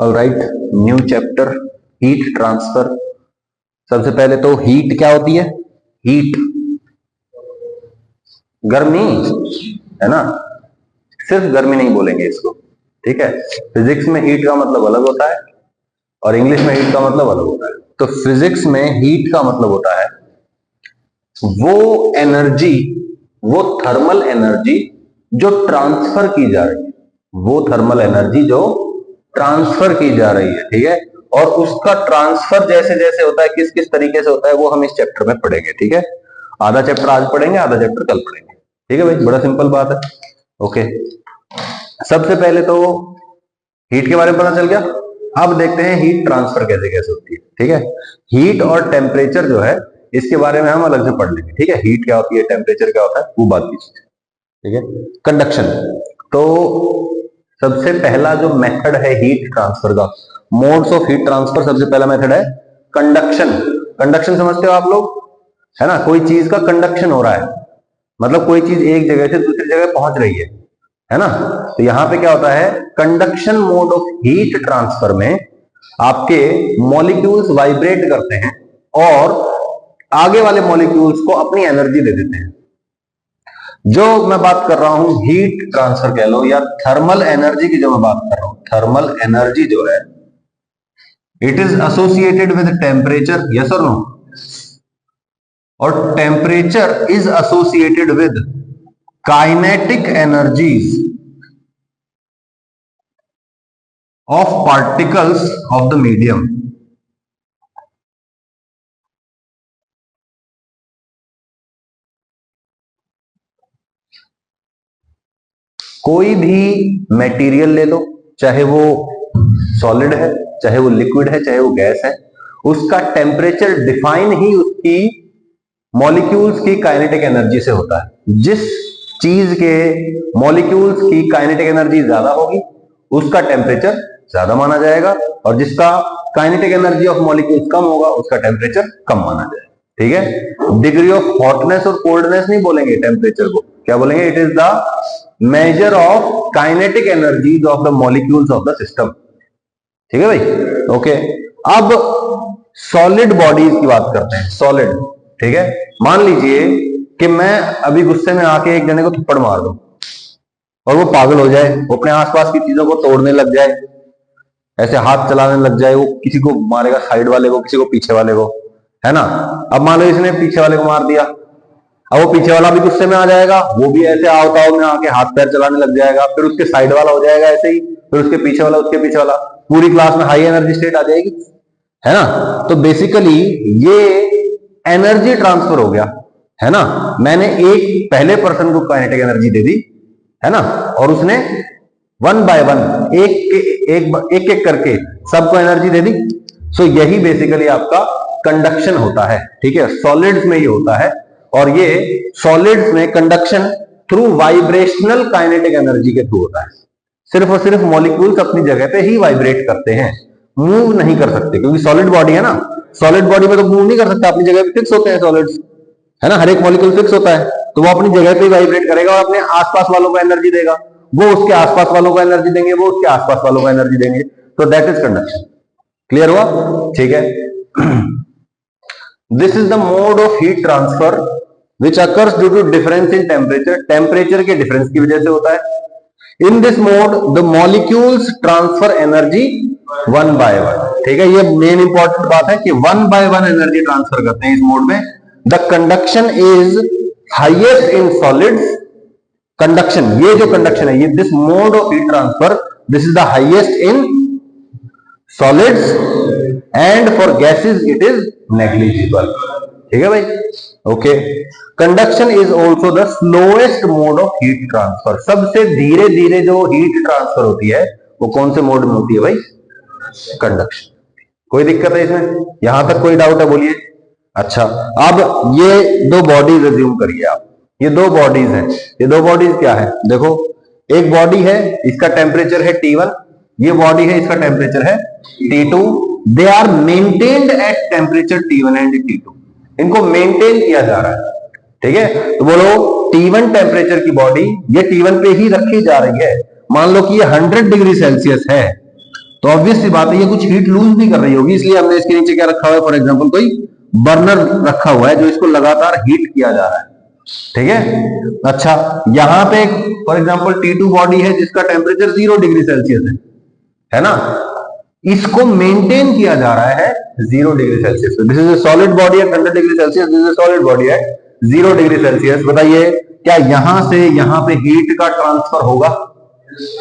Alright, new chapter, heat transfer. सबसे पहले तो हीट क्या होती है? हीट गर्मी है ना, सिर्फ गर्मी नहीं बोलेंगे इसको, ठीक है। फिजिक्स में हीट का मतलब अलग होता है और इंग्लिश में हीट का मतलब अलग होता है। तो फिजिक्स में हीट का मतलब होता है वो एनर्जी, वो थर्मल एनर्जी जो ट्रांसफर की जा रही है, वो थर्मल एनर्जी जो ट्रांसफर की जा रही है, ठीक है। और उसका ट्रांसफर जैसे जैसे होता है, किस किस तरीके से होता है, वो हम इस चैप्टर में पढ़ेंगे, ठीक है। आधा चैप्टर आज पढ़ेंगे, आधा चैप्टर कल पढ़ेंगे, ठीक है भाई, बड़ा सिंपल बात है। ओके, सबसे पहले तो हीट के बारे में पता चल गया। अब देखते हैं हीट ट्रांसफर कैसे कैसे होती है, ठीक है। हीट और टेम्परेचर जो है इसके बारे में हम अलग से पढ़ लेंगे, ठीक है। हीट क्या होती है, टेम्परेचर क्या होता है, वो बात की चीज, ठीक है। कंडक्शन, तो सबसे पहला जो मेथड है हीट ट्रांसफर का, मोड्स ऑफ हीट ट्रांसफर, सबसे पहला मेथड है कंडक्शन। कंडक्शन समझते हो आप लोग, है ना। कोई चीज का कंडक्शन हो रहा है, मतलब कोई चीज एक जगह से दूसरी जगह पहुंच रही है ना। तो यहां पे क्या होता है, conduction mode of heat transfer में आपके मॉलिक्यूल्स वाइब्रेट करते हैं और आगे वाले मॉलिक्यूल्स को अपनी एनर्जी दे देते हैं। जो मैं बात कर रहा हूं हीट ट्रांसफर कह लो या थर्मल एनर्जी की, जो मैं बात कर रहा हूं थर्मल एनर्जी जो है, it is associated with temperature, yes और नो। और temperature is associated with kinetic energies of particles of the medium. कोई भी मटेरियल ले लो, चाहे वो सॉलिड है, चाहे वो लिक्विड है, चाहे वो गैस है, उसका टेम्परेचर डिफाइन ही उसकी मॉलिक्यूल्स की काइनेटिक एनर्जी से होता है। जिस चीज के मॉलिक्यूल्स की काइनेटिक एनर्जी ज्यादा होगी उसका टेम्परेचर ज्यादा माना जाएगा, और जिसका काइनेटिक एनर्जी ऑफ मॉलिक्यूल्स कम होगा उसका टेम्परेचर कम माना जाएगा, ठीक है। डिग्री ऑफ हॉटनेस और कोल्डनेस नहीं बोलेंगे टेम्परेचर को, क्या बोलेंगे, it is the measure of kinetic energies of the molecules of the system, ठीक है भाई। ओके, अब सॉलिड बॉडीज की बात करते हैं, सॉलिड, ठीक है। मान लीजिए कि मैं अभी गुस्से में आके एक जने को थप्पड़ मार दूं और वो पागल हो जाए, वो अपने आसपास की चीजों को तोड़ने लग जाए, ऐसे हाथ चलाने लग जाए, वो किसी को मारेगा, साइड वाले को, किसी को पीछे वाले को, है ना। अब मान लो इसने पीछे वाले को मार दिया, अब वो पीछे वाला भी गुस्से में आ जाएगा, वो भी ऐसे आवताव में आके हाथ पैर चलाने लग जाएगा, फिर उसके साइड वाला हो जाएगा ऐसे ही, फिर उसके पीछे वाला, उसके पीछे वाला, पूरी क्लास में हाई एनर्जी स्टेट आ जाएगी, है ना। तो बेसिकली ये एनर्जी ट्रांसफर हो गया, है ना। मैंने एक पहले पर्सन को काइनेटिक एनर्जी दे दी, है ना, और उसने वन बाय वन एक एक करके सबको एनर्जी दे दी। सो यही बेसिकली आपका कंडक्शन होता है, ठीक है। सॉलिड्स में ये होता है, और ये सॉलिड्स में conduction through vibrational kinetic energy के थ्रू होता है। सिर्फ और सिर्फ मॉलिक्यूल्स अपनी जगह पे ही वाइब्रेट करते हैं, मूव नहीं कर सकते, क्योंकि सॉलिड बॉडी है ना। सॉलिड बॉडी में तो मूव नहीं कर सकता, अपनी जगह पे फिक्स होते हैं सॉलिड्स, है ना। हर एक मॉलिक्यूल फिक्स होता है, तो वो अपनी जगह पे वाइब्रेट करेगा और अपने आसपास वालों को एनर्जी देगा, वो उसके आसपास वालों को एनर्जी देंगे, वो उसके आसपास वालों को एनर्जी देंगे। तो दैट इज कंडक्शन। क्लियर हुआ, ठीक है। This is the mode of heat transfer which occurs due to difference in temperature, temperature के डिफरेंस की वजह से होता है। In this mode the molecules transfer energy one by one, ठीक है। ये मेन इंपॉर्टेंट बात है कि one by one energy transfer करते हैं इस मोड में। The conduction is highest in solids, conduction, ये जो कंडक्शन है, ये this mode of heat transfer, this is the highest in solids and for gases it is negligible, ठीक है भाई। Okay, conduction is also the slowest mode of heat transfer. सबसे धीरे धीरे जो हीट ट्रांसफर होती है वो कौन से मोड में होती है भाई, कंडक्शन। कोई दिक्कत है इसमें, यहां तक कोई डाउट है, बोलिए। अच्छा, अब ये दो बॉडीज रिज्यूम करिए आप, ये दो बॉडीज हैं। ये दो बॉडीज क्या है, देखो, एक बॉडी है, इसका टेम्परेचर है T1, ये बॉडी है, इसका टेम्परेचर है T2। They are maintained at temperature T1 and T2, इनको मेंटेन किया जा रहा है, ठीक है। तो बोलो T1 टेम्परेचर की बॉडी ये T1 पे ही रखी जा रही है। मान लो कि ये 100 डिग्री सेल्सियस है, तो ऑब्वियस सी बात है ये कुछ हीट लूज भी कर रही होगी, इसलिए हमने इसके नीचे क्या रखा हुआ है, फॉर एग्जांपल कोई बर्नर रखा हुआ है जो इसको लगातार हीट किया जा रहा है। ठीक है, अच्छा यहां पे फॉर एग्जांपल T2 बॉडी है जिसका टेम्परेचर 0 डिग्री सेल्सियस है ना, इसको मेंटेन किया जा रहा है 0 डिग्री सेल्सियस पे। This is a solid body at 100 degree Celsius, this is a solid body at 0 degree Celsius. बताइए क्या यहां से यहां पे हीट का ट्रांसफर होगा?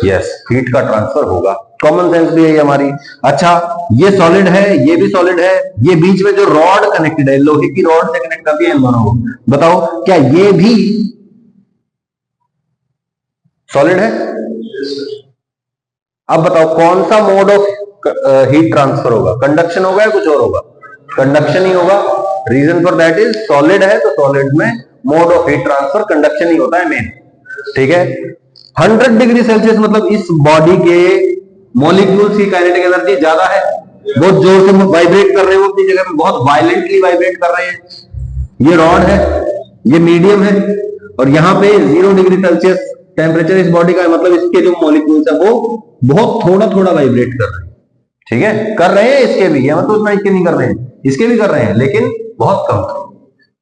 यस, हीट का ट्रांसफर होगा, कॉमन सेंस भी है हमारी। अच्छा ये सॉलिड है, ये भी सॉलिड है, ये बीच में जो रॉड कनेक्टेड है, लोहे की रॉड से कनेक्ट करती है इन दोनों को, बताओ क्या ये भी सॉलिड है? अब बताओ कौन सा मोड ऑफ हीट ट्रांसफर होगा? कंडक्शन होगा या कुछ और होगा? कंडक्शन ही होगा। Reason for that is solid है तो सॉलिड में mode of heat transfer conduction ही होता है मेन। ठीक है, 100 डिग्री सेल्सियस मतलब इस बॉडी के मॉलिक्यूल्स की काइनेटिक एनर्जी ज्यादा है, बहुत जोर से वाइब्रेट कर रहे हैं वो अपनी जगह पे, बहुत वायलेंटली वाइब्रेट कर रहे हैं। ये रॉड है, ये मीडियम है, और यहाँ पे 0 डिग्री सेल्सियस टेम्परेचर इस बॉडी का है, मतलब इसके जो मॉलिक्यूल्स है वो बहुत थोड़ा थोड़ा वाइब्रेट कर रहे हैं। ठीक है, कर रहे हैं इसके भी, मतलब उतना इसके नहीं कर रहे हैं, इसके भी कर रहे हैं लेकिन बहुत कम।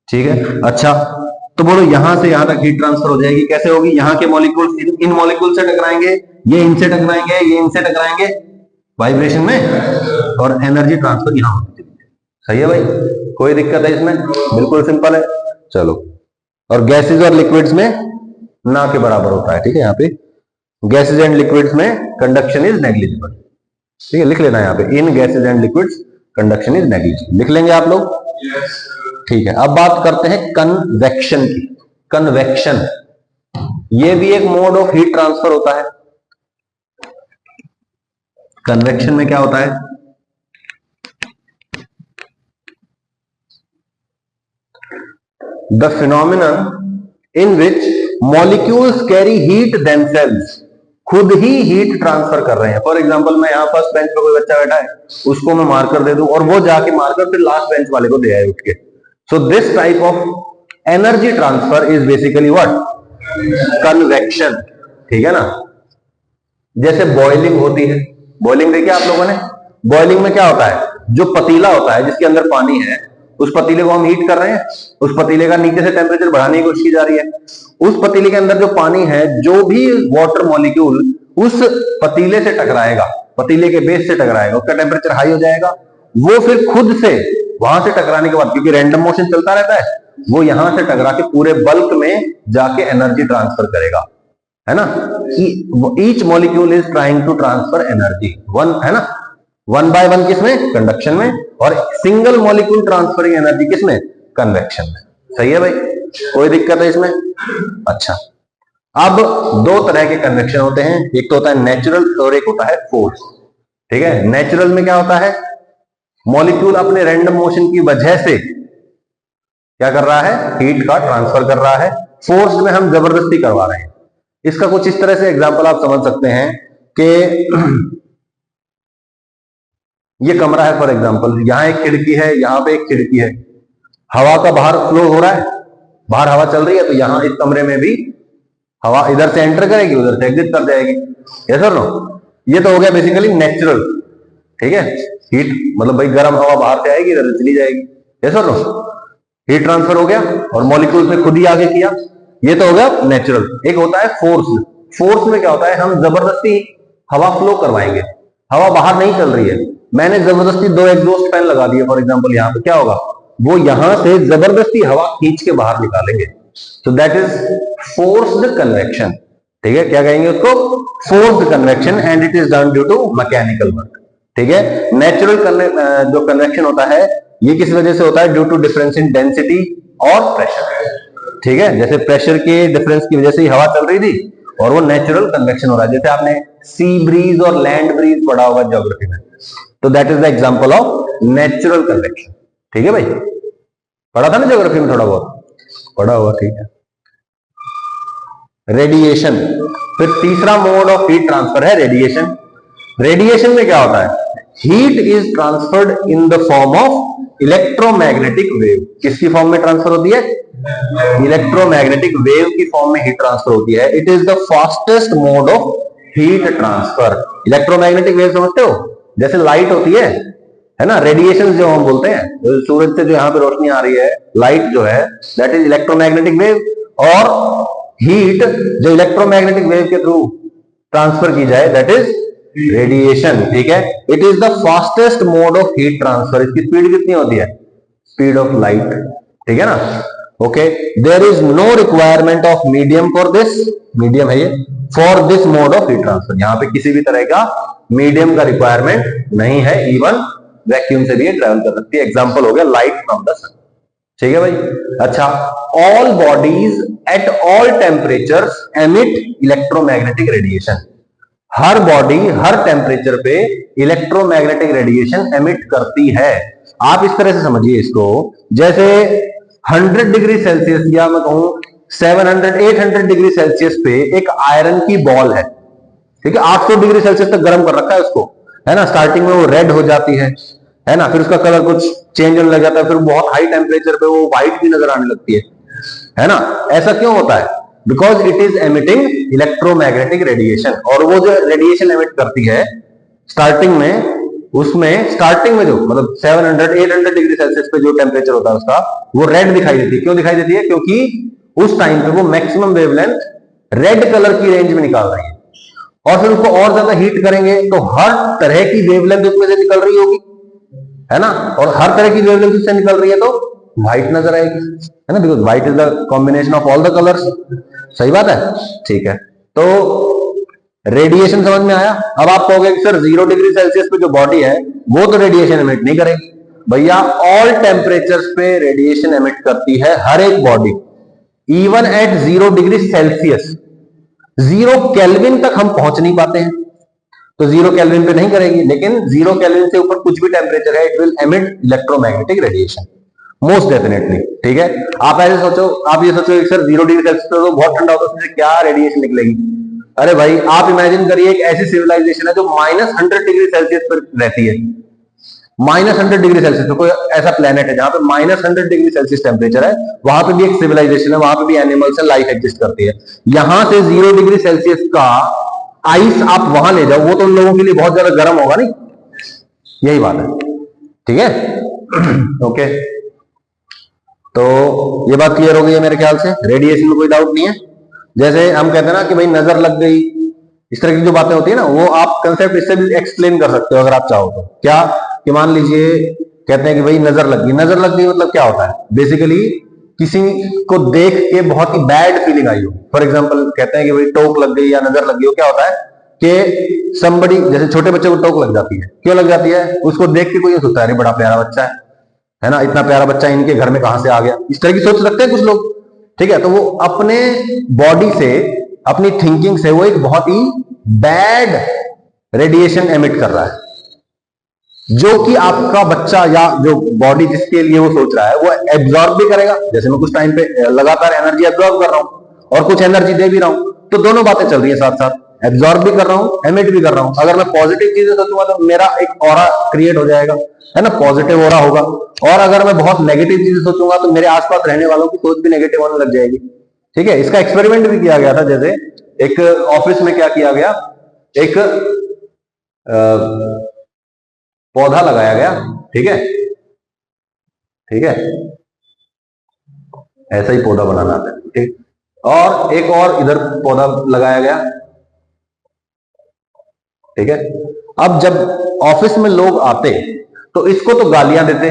ठीक है, अच्छा तो बोलो यहां से यहां तक हीट ट्रांसफर हो जाएगी, कैसे होगी? यहाँ के मॉलिक्यूल्स इन मॉलिक्यूल से टकराएंगे, ये इनसे टकराएंगे, ये इनसे टकराएंगे वाइब्रेशन में, और एनर्जी ट्रांसफर यहां होती है। सही है भाई, कोई दिक्कत है इसमें? बिल्कुल सिंपल है। चलो, और गैसेज और लिक्विड्स में ना के बराबर होता है। ठीक है, यहाँ पे गैसेज एंड लिक्विड्स में कंडक्शन इज नेग्लिजिबल। ठीक है, लिख लेना यहाँ पे, in gases and liquids conduction is negligible, लिख लेंगे आप लोग। ठीक है, अब बात करते हैं कन्वेक्शन की। कन्वेक्शन ये भी एक मोड ऑफ हीट ट्रांसफर होता है। कन्वेक्शन में क्या होता है? The phenomenon in which molecules carry heat themselves, खुद ही हीट ट्रांसफर कर रहे हैं। फॉर एग्जांपल मैं यहां फर्स्ट बेंच पे कोई बच्चा बैठा है, उसको मैं मार्कर दे दूं और वो जाके मार्कर फिर लास्ट बेंच वाले को दे आए उठ के। So this type of energy transfer is basically what? Convection. ठीक है ना, जैसे बॉइलिंग होती है, बॉइलिंग देखिए आप लोगों ने, बॉइलिंग में क्या होता है? जो पतीला होता है जिसके अंदर पानी है, उस पतीले को हम हीट कर रहे हैं, उस पतीले का नीचे से टेम्परेचर बढ़ाने की कोशिश की जा रही है। उस पतीले के अंदर जो पानी है, जो भी वाटर मॉलिक्यूल उस पतीले से टकराएगा, पतीले के बेस से टकराएगा, उसका टेम्परेचर हाई हो जाएगा, वो फिर खुद से वहां से टकराने के बाद, क्योंकि रैंडम मोशन चलता रहता है, वो यहां से टकरा के पूरे बल्क में जाके एनर्जी ट्रांसफर करेगा, है ना। Each molecule is trying to transfer energy, one है ना, 1 by 1 किसमें? कंडक्शन में, और सिंगल मॉलिक्यूल ट्रांसफरिंग एनर्जी किसमें? कन्वेक्शन में। सही है भाई, कोई दिक्कत है इसमें? अच्छा, अब दो तरह के कन्वेक्शन होते हैं, एक तो होता है नेचुरल और एक होता है फोर्स। ठीक है, नेचुरल में क्या होता है? मॉलिक्यूल अपने रैंडम मोशन की वजह से क्या कर रहा है? हीट का ट्रांसफर कर रहा है। फोर्स में हम जबरदस्ती करवा रहे हैं। इसका कुछ इस तरह से एग्जांपल आप समझ सकते हैं कि ये कमरा है फॉर एग्जांपल, यहां एक खिड़की है, यहां पे एक खिड़की है, हवा का बाहर फ्लो हो रहा है, बाहर हवा चल रही है, तो यहां इस कमरे में भी हवा इधर से एंटर करेगी, उधर से एग्जिट कर जाएगी। यस और नो? ये तो हो गया बेसिकली नेचुरल। ठीक है, हीट मतलब भाई गर्म हवा बाहर से आएगी, इधर से चली जाएगी। यस और नो? हीट ट्रांसफर हो गया और मॉलिक्यूल्स ने खुद ही आगे किया, ये तो हो गया नेचुरल। एक होता है फोर्स। फोर्स में क्या होता है? हम जबरदस्ती हवा फ्लो करवाएंगे, हवा बाहर नहीं चल रही है, मैंने जबरदस्ती 2 एग्जॉस्ट फैन लगा दिए फॉर एग्जांपल, यहां पे क्या होगा? वो यहां से जबरदस्ती हवा खींच के बाहर निकालेंगे। So that is forced convection. ठीक है, क्या कहेंगे उसको? Forced convection, and it is done due to mechanical work. ठीक है, नेचुरल जो कन्वेक्शन होता है ये किस वजह से होता है? Due to difference in density और प्रेशर। ठीक है, जैसे प्रेशर के डिफरेंस की वजह से ही हवा चल रही थी, और वो नेचुरल कन्वेक्शन हो रहा है। जैसे आपने सी ब्रीज और लैंड ब्रीज पढ़ा होगा ज्योग्राफी में, तो that is the example of natural convection. ठीक है भाई, पढ़ा था ना ज्योग्राफी में, थोड़ा बहुत पढ़ा हुआ। ठीक है, रेडिएशन, फिर तीसरा मोड ऑफ हीट ट्रांसफर है रेडिएशन। रेडिएशन में क्या होता है? Heat is transferred in the form of electromagnetic wave. किसकी फॉर्म में ट्रांसफर होती है? इलेक्ट्रोमैग्नेटिक वेव की फॉर्म में हीट ट्रांसफर होती है। It is the fastest mode of heat transfer. Electromagnetic wave समझते हो? जैसे लाइट होती है ना, रेडिएशन जो हम बोलते हैं, तो सूरज से जो यहाँ पे रोशनी आ रही है, लाइट जो है दैट इज इलेक्ट्रोमैग्नेटिक वेव, और हीट जो इलेक्ट्रोमैग्नेटिक वेव के थ्रू ट्रांसफर की जाए दैट इज रेडिएशन। ठीक है, it is the fastest mode of heat transfer. इसकी स्पीड कितनी होती है? Speed of light. ठीक है ना, okay. There is no requirement of medium for this, medium है ये, for this mode of heat transfer. यहां पे किसी भी तरह का मीडियम का रिक्वायरमेंट नहीं है, इवन वैक्यूम से भी ये ट्रेवल कर सकती है। एग्जांपल हो गया लाइट फ्रॉम द सन। ठीक है भाई। अच्छा, all bodies at all temperatures emit electromagnetic radiation. Her body her temperature पे इलेक्ट्रोमैग्नेटिक रेडिएशन एमिट करती है। आप इस तरह से समझिए इसको, जैसे 100 डिग्री सेल्सियस या मैं कहूं 700-800 डिग्री सेल्सियस पे एक आयरन की बॉल है, ठीक है, 800 डिग्री सेल्सियस तक गर्म कर रखा है उसको, है ना। स्टार्टिंग में वो रेड हो जाती है ना, फिर उसका कलर कुछ चेंज होने लग जाता है, फिर बहुत हाई टेम्परेचर पे वो व्हाइट भी नजर आने लगती है ना। ऐसा क्यों होता है? Because it is emitting electromagnetic radiation. और वो जो रेडिएशन एमिट करती है स्टार्टिंग में, उसमें स्टार्टिंग में जो मतलब 700-800 डिग्री सेल्सियस पे जो टेम्परेचर होता है उसका, वो रेड दिखाई देती है। क्यों दिखाई देती है? क्योंकि उस टाइम पे वो मैक्सिमम वेवलेंथ रेड कलर की रेंज में निकाल रही है, और फिर उसको और ज्यादा हीट करेंगे तो हर तरह की वेवलेंथ उसमें से निकल रही होगी, है ना। और हर तरह की वेवलेंथ उससे निकल रही है तो व्हाइट नजर आएगी, है ना, because white is the combination of all the colours. सही बात है, ठीक है। तो रेडिएशन समझ में आया। अब आप कहोगे कि सर 0 डिग्री सेल्सियस पे जो बॉडी है वो तो रेडिएशन एमिट नहीं करेगी। भैया ऑल टेम्परेचर्स पे रेडिएशन एमिट करती है हर एक body, even at 0 degree Celsius. 0 kelvin तक हम पहुंच नहीं पाते हैं, तो 0 केल्विन पे नहीं करेगी, लेकिन 0 केल्विन से ऊपर कुछ भी टेम्परेचर है, it will emit electromagnetic radiation most definitely. ठीक है, आप ऐसे सोचो, आप ये सोचो सर 0 डिग्री सेल्सियस तो बहुत ठंडा होता है, उसमें क्या रेडिएशन निकलेगी? अरे भाई आप इमेजिन करिए एक ऐसी सिविलाइजेशन है जो -100 डिग्री सेल्सियस पर रहती है। -100 डिग्री सेल्सियस पे कोई ऐसा प्लेनेट है जहां पे -100 डिग्री सेल्सियस टेम्परेचर है, वहां पे भी एक सिविलाइजेशन है, वहां पे भी एनिमल्स है, लाइफ एग्जिस्ट करती है। यहां से 0 डिग्री सेल्सियस का आइस आप वहां ले जाओ, वो तो उन लोगों के लिए बहुत ज्यादा गर्म होगा नहीं, यही बात है। ठीक है ओके, तो ये बात क्लियर हो गई है मेरे ख्याल से, रेडिएशन में कोई डाउट नहीं है। जैसे हम कहते हैं ना कि भाई नजर लग गई, इस तरह की जो बातें होती है ना, वो आप कंसेप्ट इससे भी एक्सप्लेन कर सकते हो अगर आप चाहो तो। क्या कि मान लीजिए कहते हैं कि भाई नजर लग गई, नजर लग गई मतलब क्या होता है? बेसिकली किसी को देख के बहुत ही बैड फीलिंग आई हो। फॉर एग्जाम्पल कहते हैं कि भाई टोक लग गई या नजर लग गई हो, क्या होता है कि somebody, जैसे छोटे बच्चे को टोक लग जाती है, क्यों लग जाती है? उसको देख के कोई ये सोचता है अरे बड़ा प्यारा बच्चा है ना, इतना प्यारा बच्चा इनके घर में कहां से आ गया, इस तरह की सोच रखते हैं कुछ लोग। ठीक है, तो वो अपने बॉडी से, अपनी थिंकिंग से वो एक बहुत ही बैड रेडिएशन एमिट कर रहा है, जो कि आपका बच्चा या जो बॉडी जिसके लिए वो सोच रहा है वो एब्जॉर्ब भी करेगा। जैसे मैं कुछ टाइम पे लगातार एनर्जी एब्जॉर्ब कर रहा हूं और कुछ एनर्जी दे भी रहा हूं, तो दोनों बातें चल रही है साथ साथ, एब्जॉर्ब भी कर रहा हूं, एमिट भी कर रहा हूं। अगर मैं पॉजिटिव चीजें सोचूंगा तो मेरा एक ऑरा क्रिएट हो जाएगा, है ना, पॉजिटिव ऑरा होगा। और अगर मैं बहुत नेगेटिव चीजें सोचूंगा तो मेरे आसपास रहने वालों की सोच भी नेगेटिव होने लग जाएगी। ठीक है, इसका एक्सपेरिमेंट भी किया गया था। जैसे एक ऑफिस में क्या किया गया, एक पौधा लगाया गया, ठीक है, ठीक है, ऐसा ही पौधा बनाना आता है, ठीक। और एक और इधर पौधा लगाया गया, ठीक है। अब जब ऑफिस में लोग आते तो इसको तो गालियां देते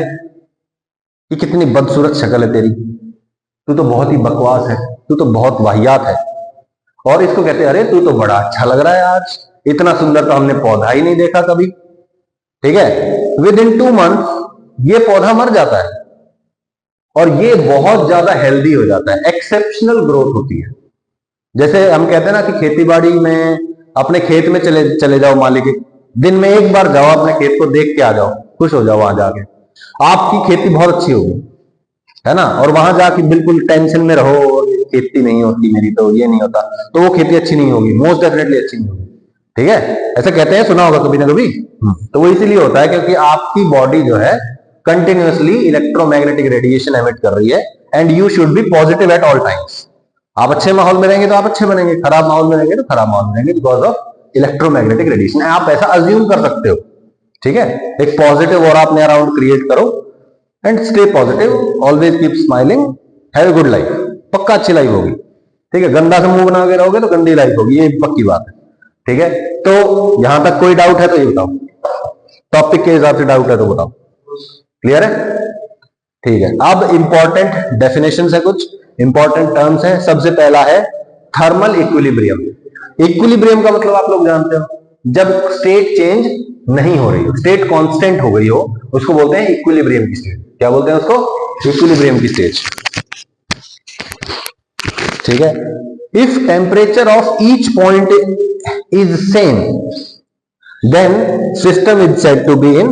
कि कितनी बदसूरत शक्ल है तेरी, तू तो बहुत ही बकवास है, तू तो बहुत वाहियात है। और इसको कहते अरे तू तो बड़ा अच्छा लग रहा है आज, इतना सुंदर तो हमने पौधा ही नहीं देखा कभी। ठीक है, विद इन 2 मंथ ये पौधा मर जाता है और ये बहुत ज्यादा हेल्दी हो जाता है, एक्सेप्शनल ग्रोथ होती है। जैसे हम कहते हैं ना कि खेती में अपने खेत में चले जाओ, मालिक दिन में एक बार जाओ, अपने खेत को देख के आ जाओ, खुश हो जाओ, वहां जाके आपकी खेती बहुत अच्छी होगी, है ना। और वहां जाके बिल्कुल टेंशन में रहो, खेती नहीं होती मेरी, तो ये नहीं होता, तो वो खेती अच्छी नहीं होगी, मोस्ट डेफिनेटली अच्छी नहीं होगी। ठीक है, ऐसा कहते हैं, सुना होगा कभी ना कभी। तो वो इसीलिए होता है क्योंकि आपकी बॉडी जो है कंटिन्यूअसली इलेक्ट्रोमैग्नेटिक रेडिएशन एमिट कर रही है, and you should be positive at all times. आप अच्छे माहौल में रहेंगे तो आप अच्छे बनेंगे, खराब माहौल में रहेंगे तो खराब माहौल में रहेंगे, बिकॉज ऑफ इलेक्ट्रोमैग्नेटिक रेडिएशन। आप ऐसा अज्यूम कर सकते हो, ठीक है, एक पॉजिटिव और अपने अराउंड क्रिएट करो and stay positive, always keep smiling, have a good life. पक्का अच्छी लाइफ होगी। ठीक है, गंदा से मुंह बना के रहोगे तो गंदी लाइफ होगी, ये पक्की बात है। ठीक है, तो यहां तक कोई डाउट है तो ये बताओ, टॉपिक के हिसाब से डाउट है तो बताओ। क्लियर है? ठीक है, अब इंपॉर्टेंट डेफिनेशंस है, कुछ इंपॉर्टेंट टर्म्स है। सबसे पहला है थर्मल इक्विलिब्रियम। इक्विलिब्रियम का मतलब आप लोग जानते हो, जब स्टेट चेंज नहीं हो रही हो, स्टेट कांस्टेंट हो गई हो, उसको बोलते हैं इक्विलिब्रियम की स्टेट। क्या बोलते हैं उसको? इक्विलिब्रियम की स्टेट। ठीक है, if temperature of each point is same then system is said to be in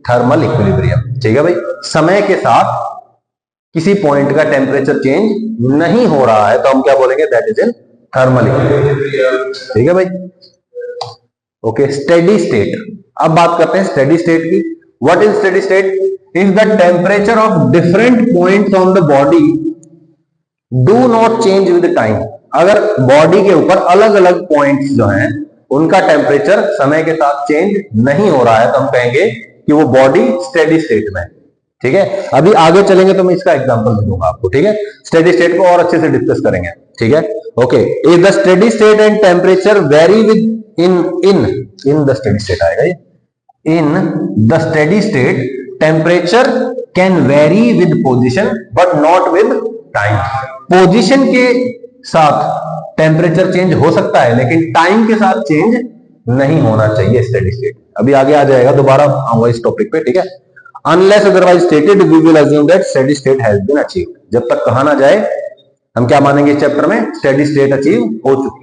thermal equilibrium. ठीक है भाई, समय के साथ किसी पॉइंट का टेम्परेचर चेंज नहीं हो रहा है तो हम क्या बोलेंगे? That is in thermal equilibrium. ठीक है भाई, ओके। स्टेडी स्टेट, अब बात करते हैं स्टेडी स्टेट की। What is steady state? If the temperature of different points on the body do not change with time. अगर बॉडी के ऊपर अलग अलग पॉइंट्स जो हैं उनका टेम्परेचर समय के साथ चेंज नहीं हो रहा है तो हम कहेंगे कि वो बॉडी स्टेडी स्टेट में है। ठीक है, अभी आगे चलेंगे तो मैं इसका एग्जांपल भी दूंगा आपको। ठीक है, स्टेडी स्टेट को और अच्छे से डिस्कस करेंगे। ठीक है, okay. If the steady state and temperature vary with in the steady state आएगा ये, in the steady state temperature can very with position but not with time. Position के साथ टेम्परेचर चेंज हो सकता है लेकिन टाइम के साथ चेंज नहीं होना चाहिए स्टेडी स्टेट। अभी आगे आ जाएगा, दोबारा आऊंगा इस टॉपिक पे। ठीक है, unless otherwise stated we will assume that steady state has been achieved. जब तक कहा ना जाए हम क्या मानेंगे इस चैप्टर में? स्टेडी स्टेट अचीव हो चुकी।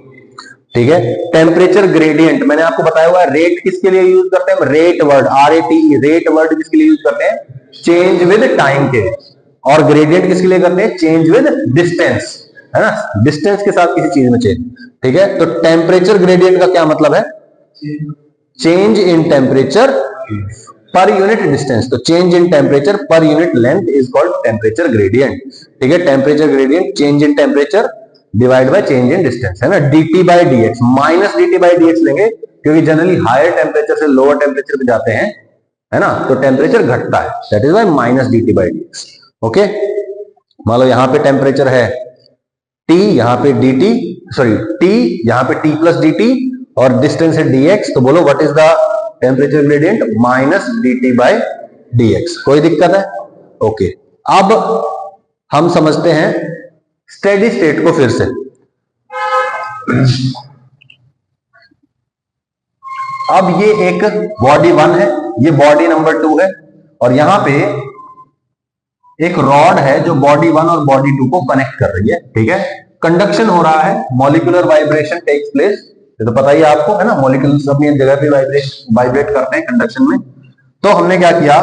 ठीक है, टेम्परेचर ग्रेडियंट मैंने आपको बताया हुआ है। रेट किसके लिए यूज करते हैं? Rate word, RATE, rate word किसके लिए यूज करते हैं? चेंज विद टाइम के। और ग्रेडियंट किसके लिए करते हैं? चेंज विद डिस्टेंस, है ना, डिस्टेंस के साथ किसी चीज में चेंज। ठीक है, तो टेम्परेचर ग्रेडियंट का क्या मतलब है? Change in temperature per unit distance. तो change in temperature per unit length is called temperature gradient. ठीक है, temperature gradient change in temperature divide by change in distance, है ना, dt by dx। Minus dt by dx लेंगे क्योंकि generally higher temperature से lower temperature पे जाते हैं, है ना, तो टेम्परेचर घटता है। That is why minus dt by dx। Okay, मान लो यहां पे टेम्परेचर है T, यहां पे dt, सॉरी T, यहां पे T प्लस dt और डिस्टेंस है dx, तो बोलो what is the temperature gradient? Minus dt by dx। कोई दिक्कत है? ओके, अब हम समझते हैं स्टेडी स्टेट को फिर से। अब ये एक बॉडी 1 है, ये बॉडी नंबर 2 है और यहां पे एक रॉड है जो बॉडी 1 और बॉडी 2 को कनेक्ट कर रही है। ठीक है, कंडक्शन हो रहा है, मॉलिक्यूलर वाइब्रेशन टेक्स प्लेस, ये तो पता ही आपको, है ना, मॉलिक्यूल्स अपनी जगह पे वाइब्रेट करते हैं कंडक्शन में। तो हमने क्या किया,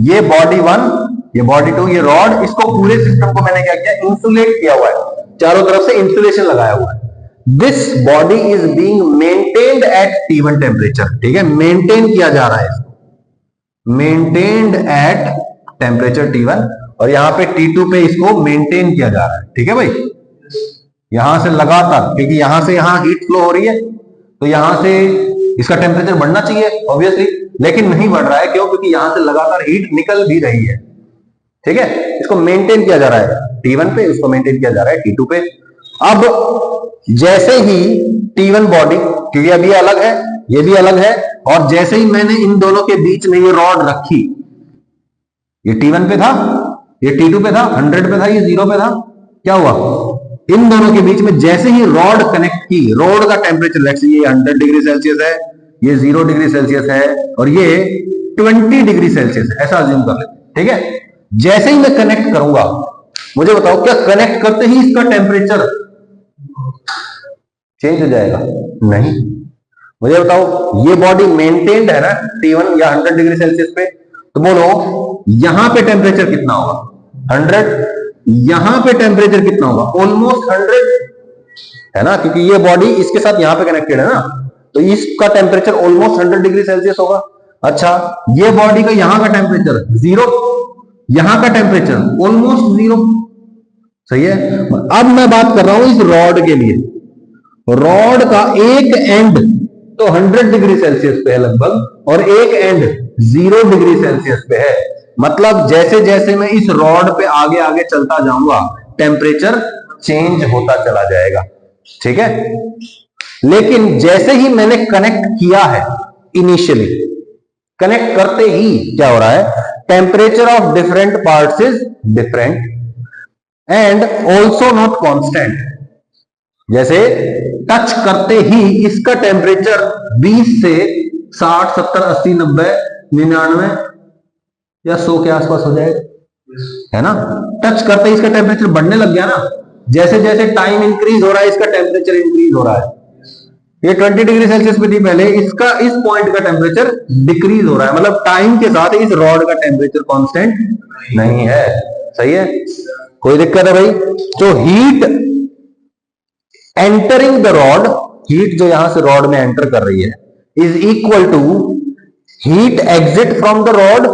ये बॉडी 1, ये बॉडी 2, ये रॉड, इसको पूरे सिस्टम को मैंने क्या किया? इंसुलेट किया हुआ है, चारों तरफ से इंसुलेशन लगाया हुआ है। This body is being maintained eight T1 temperature. ठीक है, मेंटेन किया जा रहा है, मेंटेन्ड एट टेम्परेचर T1 और यहां पे T2 पे इसको मेंटेन किया जा रहा है। ठीक है भाई, यहां से लगातार, क्योंकि यहां से यहां हीट फ्लो हो रही है तो यहां से इसका टेम्परेचर बढ़ना चाहिए ऑब्वियसली, लेकिन नहीं बढ़ रहा है। क्यों? क्योंकि यहां से लगातार हीट निकल भी रही है। ठीक है, इसको मेंटेन किया जा रहा है T1 पे, इसको मेंटेन किया जा रहा है T2 पे। अब जैसे ही T1 बॉडी, क्योंकि अब ये अलग है, ये भी अलग है, और जैसे ही मैंने इन दोनों के बीच में ये रॉड रखी, ये T1 पे था, ये T2 पे था, 100 पे था, ये 0 पे था, क्या हुआ? इन दोनों के बीच में जैसे ही रॉड कनेक्ट की, रॉड का टेम्परेचर लेट्स से ये 100 डिग्री सेल्सियस है, ये 0 डिग्री सेल्सियस है और ये 20 डिग्री सेल्सियस है, ऐसा अज्यूम कर लेते। ठीक है, जैसे ही मैं कनेक्ट करूंगा, मुझे बताओ क्या कनेक्ट करते ही इसका टेम्परेचर चेंज हो जाएगा? नहीं। मुझे बताओ, ये बॉडी मेंटेन्ड है ना T1 या 100 डिग्री सेल्सियस पे, तो बोलो यहां पे टेम्परेचर कितना होगा? 100। यहां पे टेम्परेचर कितना होगा? ऑलमोस्ट 100, है ना, क्योंकि ये बॉडी इसके साथ यहां पे कनेक्टेड है ना, तो इसका टेम्परेचर ऑलमोस्ट 100 डिग्री सेल्सियस होगा। अच्छा, ये बॉडी का यहां का टेम्परेचर 0, यहां का टेम्परेचर ऑलमोस्ट 0। सही है। अब मैं बात कर रहा हूं इस रॉड के लिए, रॉड का एक एंड तो 100 डिग्री सेल्सियस पे है लगभग, और एक एंड 0 डिग्री सेल्सियस पे है। मतलब जैसे जैसे मैं इस रॉड पे आगे आगे चलता जाऊंगा टेम्परेचर चेंज होता चला जाएगा, ठीक है। लेकिन जैसे ही मैंने कनेक्ट किया है, इनिशियली कनेक्ट करते ही क्या हो रहा है, temperature of different parts is different and also not constant. जैसे टच करते ही इसका टेम्परेचर 20 से 60, 70, 80, 90, 99 या 100 के आसपास हो जाएगा, है ना। टच करते ही इसका टेम्परेचर बढ़ने लग गया ना। जैसे जैसे टाइम इंक्रीज हो रहा है इसका टेम्परेचर इंक्रीज हो रहा है। ये 20 डिग्री सेल्सियस पे थी पहले, इसका इस पॉइंट का टेम्परेचर डिक्रीज हो रहा है। मतलब टाइम के साथ इस रॉड का टेम्परेचर कांस्टेंट नहीं है। सही है, कोई दिक्कत है भाई। तो heat entering the rod, heat जो यहां से रॉड में एंटर कर रही है, is equal to heat exit from the rod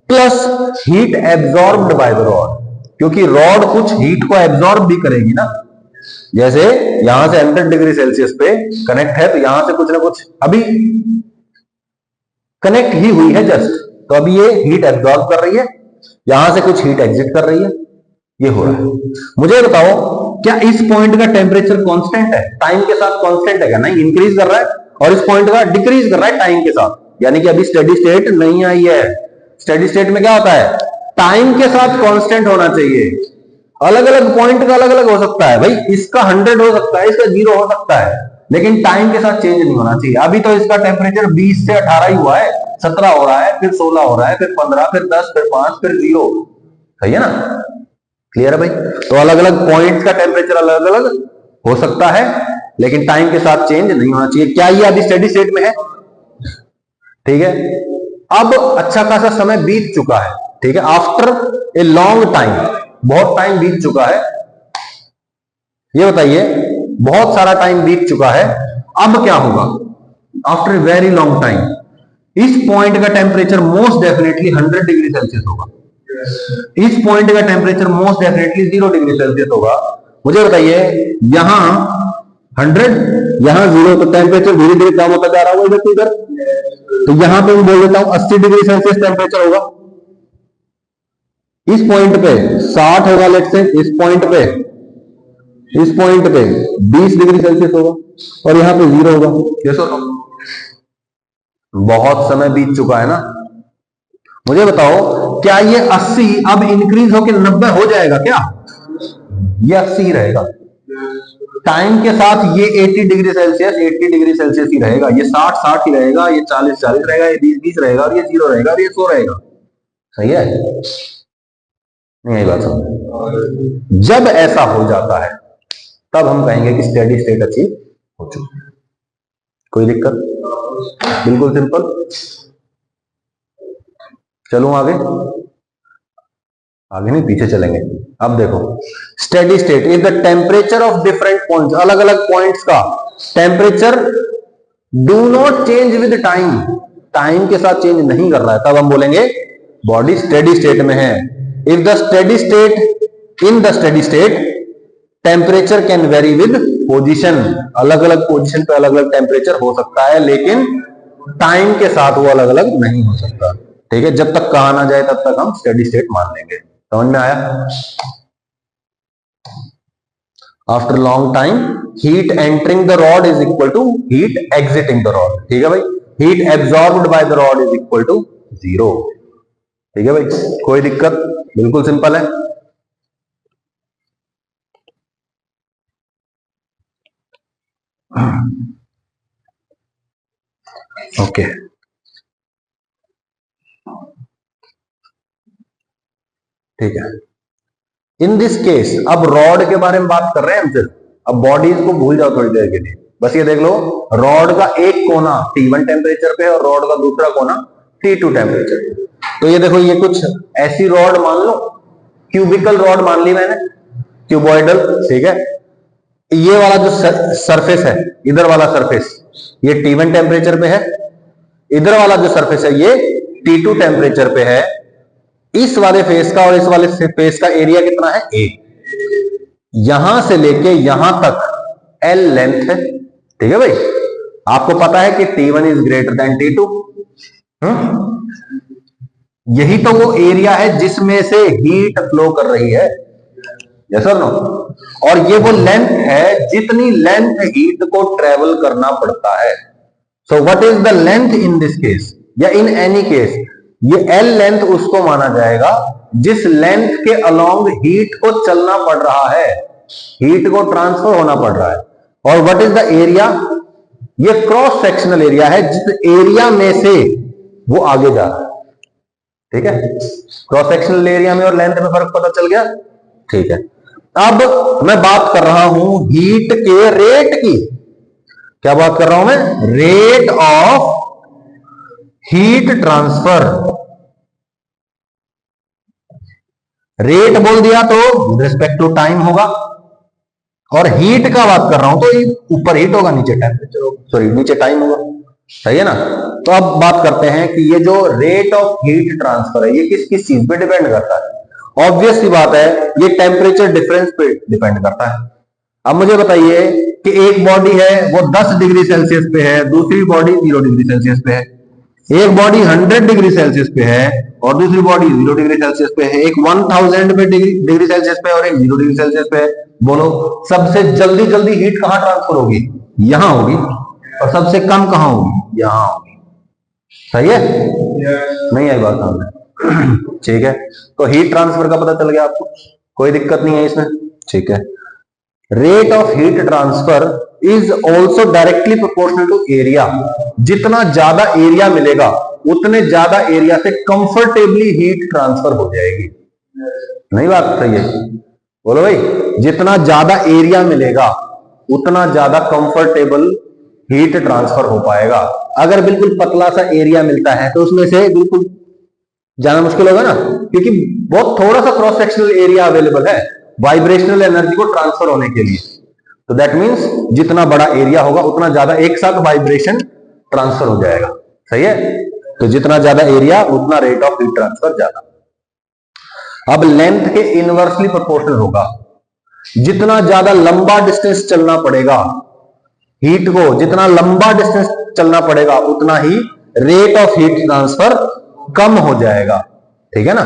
plus heat absorbed by the rod. क्योंकि रॉड कुछ हीट को एब्जॉर्ब भी करेगी ना। जैसे यहां से 100 डिग्री सेल्सियस पे कनेक्ट है, तो यहां से कुछ ना कुछ अभी कनेक्ट ही हुई है जस्ट, तो अभी ये हीट एब्जॉर्ब कर रही है, यहां से कुछ हीट एग्जिट कर रही है, ये हो रहा है। मुझे बताओ क्या इस पॉइंट का टेम्परेचर कांस्टेंट है? टाइम के साथ कांस्टेंट है क्या? नहीं, इंक्रीज कर रहा है। और इस पॉइंट का डिक्रीज कर रहा है टाइम के साथ, यानी कि अभी स्टेडी स्टेट नहीं आई है। स्टेडी स्टेट में क्या होता है, टाइम के साथ कांस्टेंट होना चाहिए। अलग अलग पॉइंट का अलग अलग हो सकता है भाई, इसका 100 हो सकता है, इसका 0 हो सकता है, लेकिन टाइम के साथ चेंज नहीं होना चाहिए। अभी तो इसका टेम्परेचर 20 से 18 ही हुआ है, 17 हो रहा है, फिर 16 हो रहा है, फिर 15, फिर 10, फिर 5, फिर 0। सही है ना, क्लियर है भाई। तो अलग अलग पॉइंट का टेम्परेचर अलग अलग हो सकता है, लेकिन टाइम के साथ चेंज नहीं होना चाहिए। क्या ये अभी स्टेडी स्टेट में है? ठीक है। अब अच्छा खासा समय बीत चुका है, ठीक है। आफ्टर ए लॉन्ग टाइम, बहुत टाइम बीत चुका है। ये बताइए, बहुत सारा टाइम बीत चुका है, अब क्या होगा? After a very long time इस पॉइंट का temperature most definitely 100 degree Celsius होगा। इस पॉइंट का temperature most definitely 0 degree Celsius होगा। मुझे बताइए, यहां 100, यहां 0, तो टेम्परेचर धीरे धीरे कम होता जा रहा होगा इधर इधर। तो यहां पे मैं बोल देता हूं 80 डिग्री सेल्सियस टेम्परेचर होगा। इस पॉइंट पे 60 होगा, लेट से इस पॉइंट पे 20 डिग्री सेल्सियस होगा, और यहां पे 0 होगा। यस और नो? बहुत समय बीत चुका है ना। मुझे बताओ, क्या ये 80 अब इंक्रीज होकर 90 हो जाएगा क्या? ये 80 ही रहेगा। टाइम के साथ ये 80 डिग्री सेल्सियस 80 डिग्री सेल्सियस ही रहेगा, ये 60 60 ही रहेगा, ये 40 40 रहेगा, ये 20 20 रहेगा, और ये 0 रहेगा, और ये 100 रहेगा। सही है, यही बात समझ। जब ऐसा हो जाता है तब हम कहेंगे कि स्टेडी स्टेट अचीव हो चुकी है। कोई दिक्कत? बिल्कुल सिंपल। चलूं आगे? आगे नहीं, पीछे चलेंगे। अब देखो, steady state is the temperature of different points, अलग अलग पॉइंट्स का temperature do not change with time, time के साथ चेंज नहीं कर रहा है, तब हम बोलेंगे बॉडी स्टेडी स्टेट में है। If the steady state, in the steady state temperature can very with position, अलग अलग पोजीशन पे अलग अलग टेम्परेचर हो सकता है, लेकिन टाइम के साथ वो अलग अलग नहीं हो सकता। ठीक है, जब तक कहा ना जाए तब तक हम स्टेडी स्टेट मान लेंगे। समझ में आया? After long time heat entering the rod is equal to heat exiting the rod. ठीक है भाई, heat absorbed by the rod is equal to 0। ठीक है भाई, कोई दिक्कत? बिल्कुल सिंपल है। ओके, ठीक है। इन दिस केस, अब रॉड के बारे में बात कर रहे हैं हम सिर्फ। अब बॉडीज को भूल जाओ थोड़ी देर के लिए, बस ये देख लो, रॉड का एक कोना T1 टेम्परेचर पे है और रॉड का दूसरा कोना T2 टेम्परेचर पे। तो ये देखो, ये कुछ ऐसी रॉड मान लो, क्यूबिकल रॉड मान ली मैंने, क्यूबॉइडल। ठीक है, ये वाला जो सरफेस है, इधर वाला सरफेस, ये T1 टेम्परेचर पे है। इधर वाला जो सरफेस है ये T2 टेम्परेचर पे है। इस वाले फेस का और इस वाले फेस का एरिया कितना है? A। यहां से लेके यहां तक L लेंथ है। ठीक है भाई, आपको पता है कि T1 is greater than T2। यही तो वो एरिया है जिसमें से हीट फ्लो कर रही है, यस और नो। और ये वो लेंथ है जितनी लेंथ हीट को ट्रेवल करना पड़ता है। सो what is the length in this case या इन एनी केस, ये एल लेंथ उसको माना जाएगा जिस लेंथ के अलोंग हीट को चलना पड़ रहा है, हीट को ट्रांसफर होना पड़ रहा है। और व्हाट इज द एरिया, ये क्रॉस सेक्शनल एरिया है जिस एरिया में से वो आगे जा रहा है, ठीक है। क्रॉस सेक्शनल एरिया में और लेंथ में फर्क पता चल गया, ठीक है। अब मैं बात कर रहा हूं हीट के रेट की, क्या बात कर रहा हूं मैं, rate of heat transfer. Rate बोल दिया तो रिस्पेक्ट टू टाइम होगा, और हीट का बात कर रहा हूं तो ऊपर हीट होगा, नीचे टेम्परेचर होगा, सॉरी नीचे टाइम होगा, सही है ना। तो अब बात करते हैं कि ये जो रेट ऑफ हीट ट्रांसफर है ये किस किस चीज पे डिपेंड करता है। ऑब्वियस सी बात है ये टेम्परेचर डिफरेंस पे डिपेंड करता है। अब मुझे बताइए कि एक बॉडी है वो 10 डिग्री सेल्सियस पे है, दूसरी बॉडी 0 डिग्री सेल्सियस पे है। एक बॉडी 100 डिग्री सेल्सियस पे है और दूसरी बॉडी 0 डिग्री सेल्सियस पे है। एक 1000 पे डिग्री सेल्सियस पे और एक 0 डिग्री सेल्सियस पे है। बोलो सबसे जल्दी जल्दी हीट कहां ट्रांसफर होगी, यहां होगी, और सबसे कम कहां होगी, यहां होगी, सही है। नहीं आई बात सामने, ठीक है। तो हीट ट्रांसफर का पता चल गया आपको, कोई दिक्कत नहीं है इसमें, ठीक है। Rate of heat transfer is also directly proportional to area. जितना ज्यादा एरिया मिलेगा उतने ज्यादा एरिया से कंफर्टेबली हीट ट्रांसफर हो जाएगी, नहीं बात सही है, बोलो भाई। जितना ज्यादा एरिया मिलेगा उतना ज्यादा कंफर्टेबल हीट ट्रांसफर हो पाएगा। अगर बिल्कुल पतला सा एरिया मिलता है तो उसमें से बिल्कुल जाना मुश्किल होगा ना, क्योंकि बहुत थोड़ा सा क्रॉस सेक्शनल एरिया अवेलेबल है वाइब्रेशनल एनर्जी को ट्रांसफर होने के लिए। तो दैट मींस जितना बड़ा एरिया होगा उतना ज्यादा एक साथ वाइब्रेशन ट्रांसफर हो जाएगा, सही है। तो जितना ज्यादा एरिया उतना रेट ऑफ हीट ट्रांसफर ज्यादा। अब लेंथ के इनवर्सली प्रोपोर्शनल होगा, जितना ज्यादा लंबा डिस्टेंस चलना पड़ेगा हीट को, जितना लंबा डिस्टेंस चलना पड़ेगा उतना ही रेट ऑफ हीट ट्रांसफर कम हो जाएगा, ठीक है ना।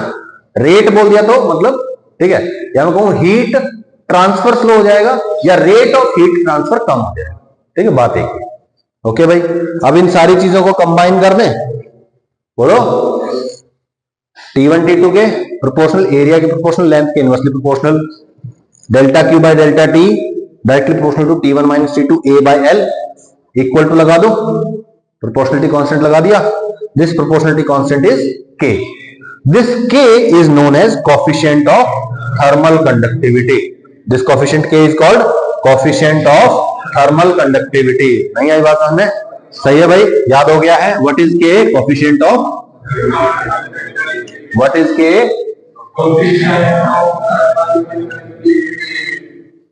रेट बोल दिया तो मतलब, ठीक है, या मैं कहूं हीट ट्रांसफर स्लो हो जाएगा या रेट ऑफ हीट ट्रांसफर कम हो जाएगा, ठीक है, बात एक है। ओके भाई, अब इन सारी चीजों को कंबाइन कर दें, बोलो। T1 T2 के प्रोपोर्शनल, एरिया के प्रोपोर्शनल, लेंथ के inversely proportional, delta Q by delta T directly proportional to T1 minus T2 A by L equal to लगा दो, प्रोपोर्शनलिटी कांस्टेंट लगा दिया। This proportionality constant is K। This K is known as coefficient of thermal conductivity. This coefficient K is called coefficient of thermal conductivity. नहीं आई बात सामने, सही है भाई, याद हो गया है। What is K? Coefficient of, what is K?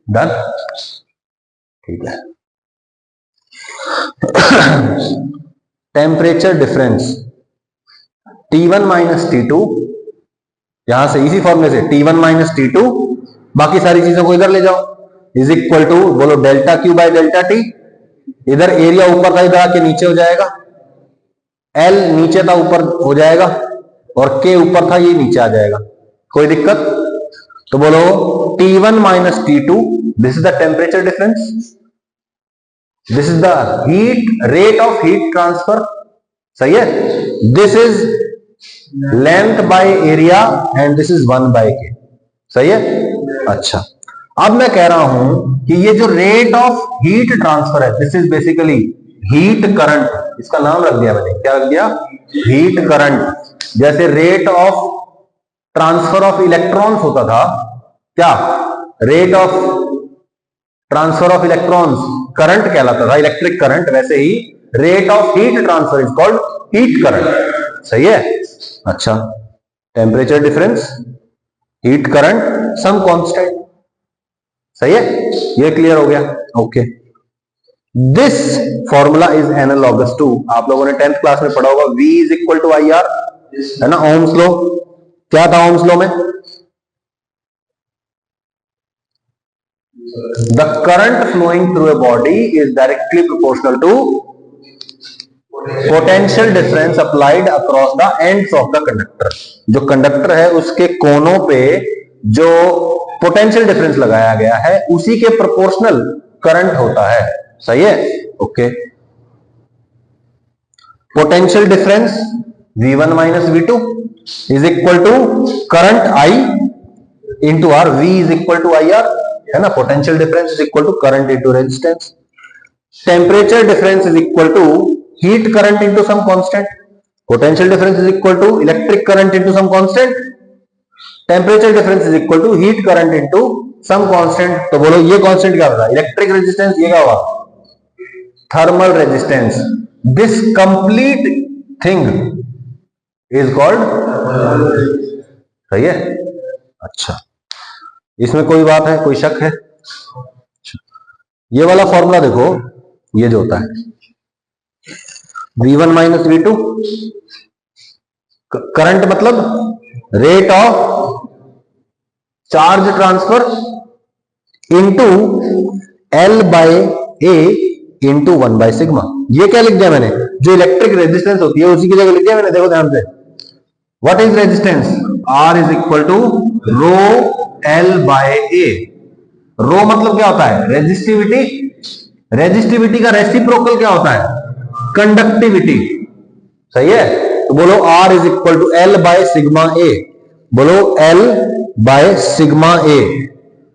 Done? ठीक है। Temperature difference T1 minus T2, यहां से इसी फॉर्मूले से T1 माइनस T2, बाकी सारी चीजों को इधर ले जाओ, इज इक्वल टू, बोलो delta Q by delta T. इधर एरिया ऊपर था, इधर आके नीचे हो जाएगा, L नीचे था ऊपर हो जाएगा, और K ऊपर था ये नीचे आ जाएगा, कोई दिक्कत। तो बोलो T1 minus T2, this is the temperature difference, this is the heat rate of heat transfer, सही है। This is length by area and this is 1 by K, सही है। अच्छा, अब मैं कह रहा हूं कि ये जो रेट ऑफ हीट ट्रांसफर है, this is basically heat current, इसका नाम रख दिया मैंने, क्या रख दिया, हीट करंट। जैसे rate of transfer of electrons होता था, क्या rate of transfer of electrons current कहलाता था, इलेक्ट्रिक करंट, वैसे ही rate of heat transfer is called heat current, सही है। अच्छा, temperature difference, heat current, some constant, सही है, ये क्लियर हो गया। Okay, this formula is analogous to, आप लोगों ने 10th क्लास में पढ़ा होगा, V is equal to I R, है ना, ओम्स लॉ। क्या था ओम्स लॉ में, the current flowing through a body is directly proportional to potential difference applied across the ends of the conductor. जो conductor है उसके कोनों पे जो पोटेंशियल डिफरेंस लगाया गया है उसी के प्रोपोर्शनल करंट होता है। सही है, okay. Potential difference V1 minus V2 is equal to current I into R. V is equal to IR है ना। Potential difference is equal to current into resistance. Temperature difference is equal to heat current into some constant. Potential difference is equal to electric current into some constant. Temperature difference is equal to heat current into some constant. तो बोलो ये constant क्या होगा? Electric resistance. ये क्या होगा? Thermal resistance. This complete thing is called. सही है, अच्छा। इसमें कोई बात है, कोई शक है? ये वाला फॉर्मूला देखो, ये जो होता है V1 माइनस V2, करंट मतलब rate of charge transfer into L by A into 1 by sigma. ये क्या लिख दिया मैंने? जो इलेक्ट्रिक रेजिस्टेंस होती है उसी की जगह लिख दिया मैंने। देखो ध्यान से, what is resistance? R is equal to rho L by A। Rho मतलब क्या होता है? रेजिस्टिविटी। रेजिस्टिविटी का रेसिप्रोकल क्या होता है? कंडक्टिविटी। सही है, तो बोलो R is equal to L by sigma A। बोलो L बाय सिग्मा A।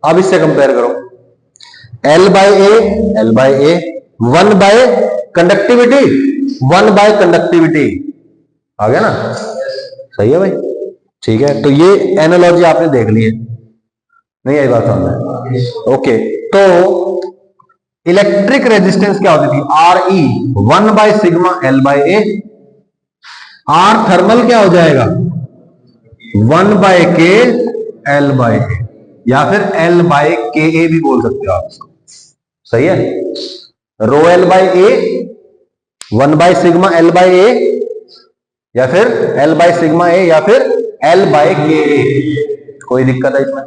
अब इससे कंपेयर करो, L by A, L by A, 1 by conductivity, 1 by conductivity. आ गया ना? सही है भाई, ठीक है। तो ये एनालॉजी आपने देख ली है, नहीं आई बात समझ? ओके, तो इलेक्ट्रिक रेजिस्टेंस क्या होती थी? RE 1 by sigma L by A। R thermal क्या हो जाएगा? 1 by K L by A, या फिर L बाय KA भी बोल सकते हो आप। सही है, rho L by A, 1 by sigma L by A, या फिर L बाय सिग्मा A, या फिर L बाय KA। कोई दिक्कत है इसमें?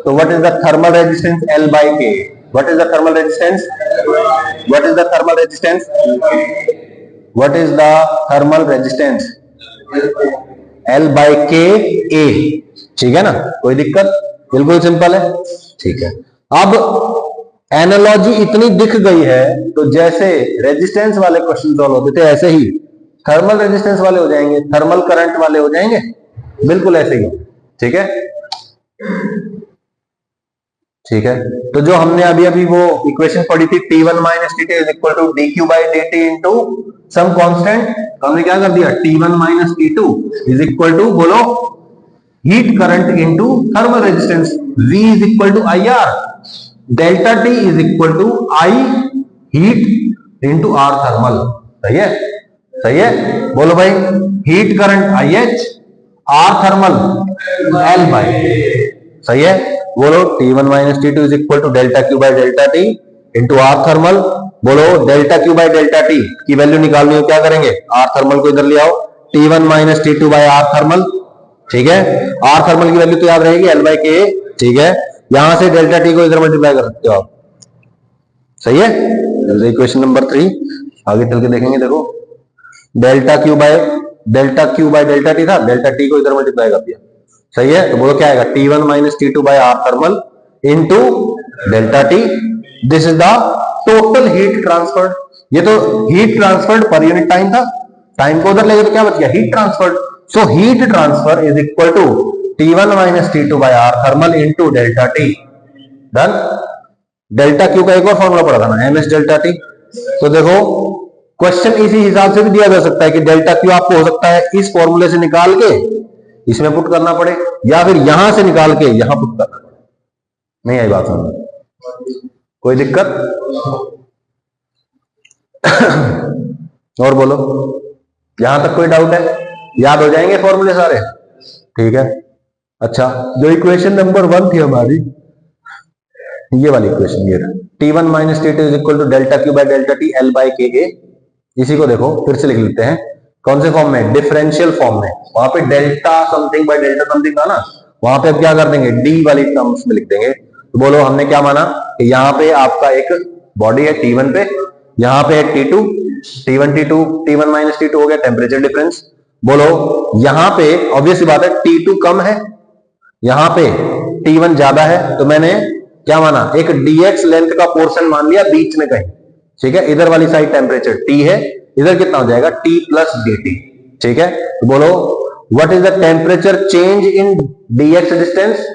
तो what is the thermal resistance? L by KA। What is the thermal resistance? What is the thermal resistance? What is the thermal resistance? L by KA। ठीक है ना, कोई दिक्कत? बिल्कुल सिंपल है, ठीक है। अब एनालॉजी इतनी दिख गई है तो जैसे रेजिस्टेंस वाले क्वेश्चन सॉल्व होते थे ऐसे ही थर्मल रेजिस्टेंस वाले हो जाएंगे, थर्मल करंट वाले हो जाएंगे, बिल्कुल ऐसे ही। ठीक है, ठीक है। तो जो हमने अभी अभी वो इक्वेशन पढ़ी थी T1 minus T2 is equal to dQ by dt into some constant, तो हमने क्या कर दिया? T1 minus T2 is equal to, बोलो, heat current into thermal resistance. V is equal to IR, delta T is equal to I heat into R thermal. सही है, सही है, बोलो भाई। Heat current IH, R thermal L by. सही है, बोलो T1 minus T2 is equal to delta Q by delta T into R thermal. बोलो delta Q by delta T की वैल्यू निकालनी हो, क्या करेंगे? R थर्मल को इधर ले आओ, T1 minus T2 by R thermal. ठीक है, R थर्मल की वैल्यू तो याद रहेगी L बाई K। ठीक है, यहां से डेल्टा T को इधर मल्टीप्लाई कर सकते हो आप। सही है, इक्वेशन नंबर 3 आगे चल के देखेंगे। देखो, delta Q by delta T था, डेल्टा T को इधर मल्टीप्लाई कर दिया। सही है, तो बोलो क्या आएगा? T1 minus T2 by R thermal into delta T। This is the total heat transferred. ये तो हीट ट्रांसफर्ड पर यूनिट टाइम था, टाइम को उधर ले गए तो क्या बच गया? Heat transferred. So heat transfer is equal to T1 minus T2 by R thermal into delta T। Done. Delta Q का एक और फॉर्मूला पढ़ा था ना, MS डेल्टा T। तो देखो, क्वेश्चन इसी हिसाब से भी दिया जा सकता है कि डेल्टा Q आपको हो सकता है इस फॉर्मूले से निकाल के इसमें पुट करना पड़े, या फिर यहां से निकाल के यहां पुट करना पड़े। नहीं आई बात समझ? कोई दिक्कत? और बोलो, यहां तक कोई डाउट है? याद हो जाएंगे फॉर्मूले सारे? ठीक है, अच्छा। जो इक्वेशन नंबर 1 थी हमारी, ये वाली इक्वेशन, ये T1 minus T2 is equal to delta Q by delta T L by KA। इसी को देखो फिर से लिख लेते हैं। कौन से फॉर्म में? डिफरेंशियल फॉर्म में। वहां पे delta something by delta something था ना, वहां पे अब क्या कर देंगे? डी वाली टर्म्स में लिख देंगे। तो बोलो, हमने क्या माना कि यहाँ पे आपका एक बॉडी है T1 पे, यहां पे है T2, T1 T2, T1 minus T2 हो गया टेम्परेचर डिफरेंस। बोलो यहां पे ऑब्वियस बात है T2 कम है, यहां पे T1 ज्यादा है, तो मैंने क्या माना, एक dx लेंथ का पोर्शन मान लिया बीच में कहीं, ठीक है। इधर वाली साइड टेम्परेचर T है, इधर कितना हो जाएगा T प्लस dt, ठीक है। तो बोलो what is the temperature change in dx distance,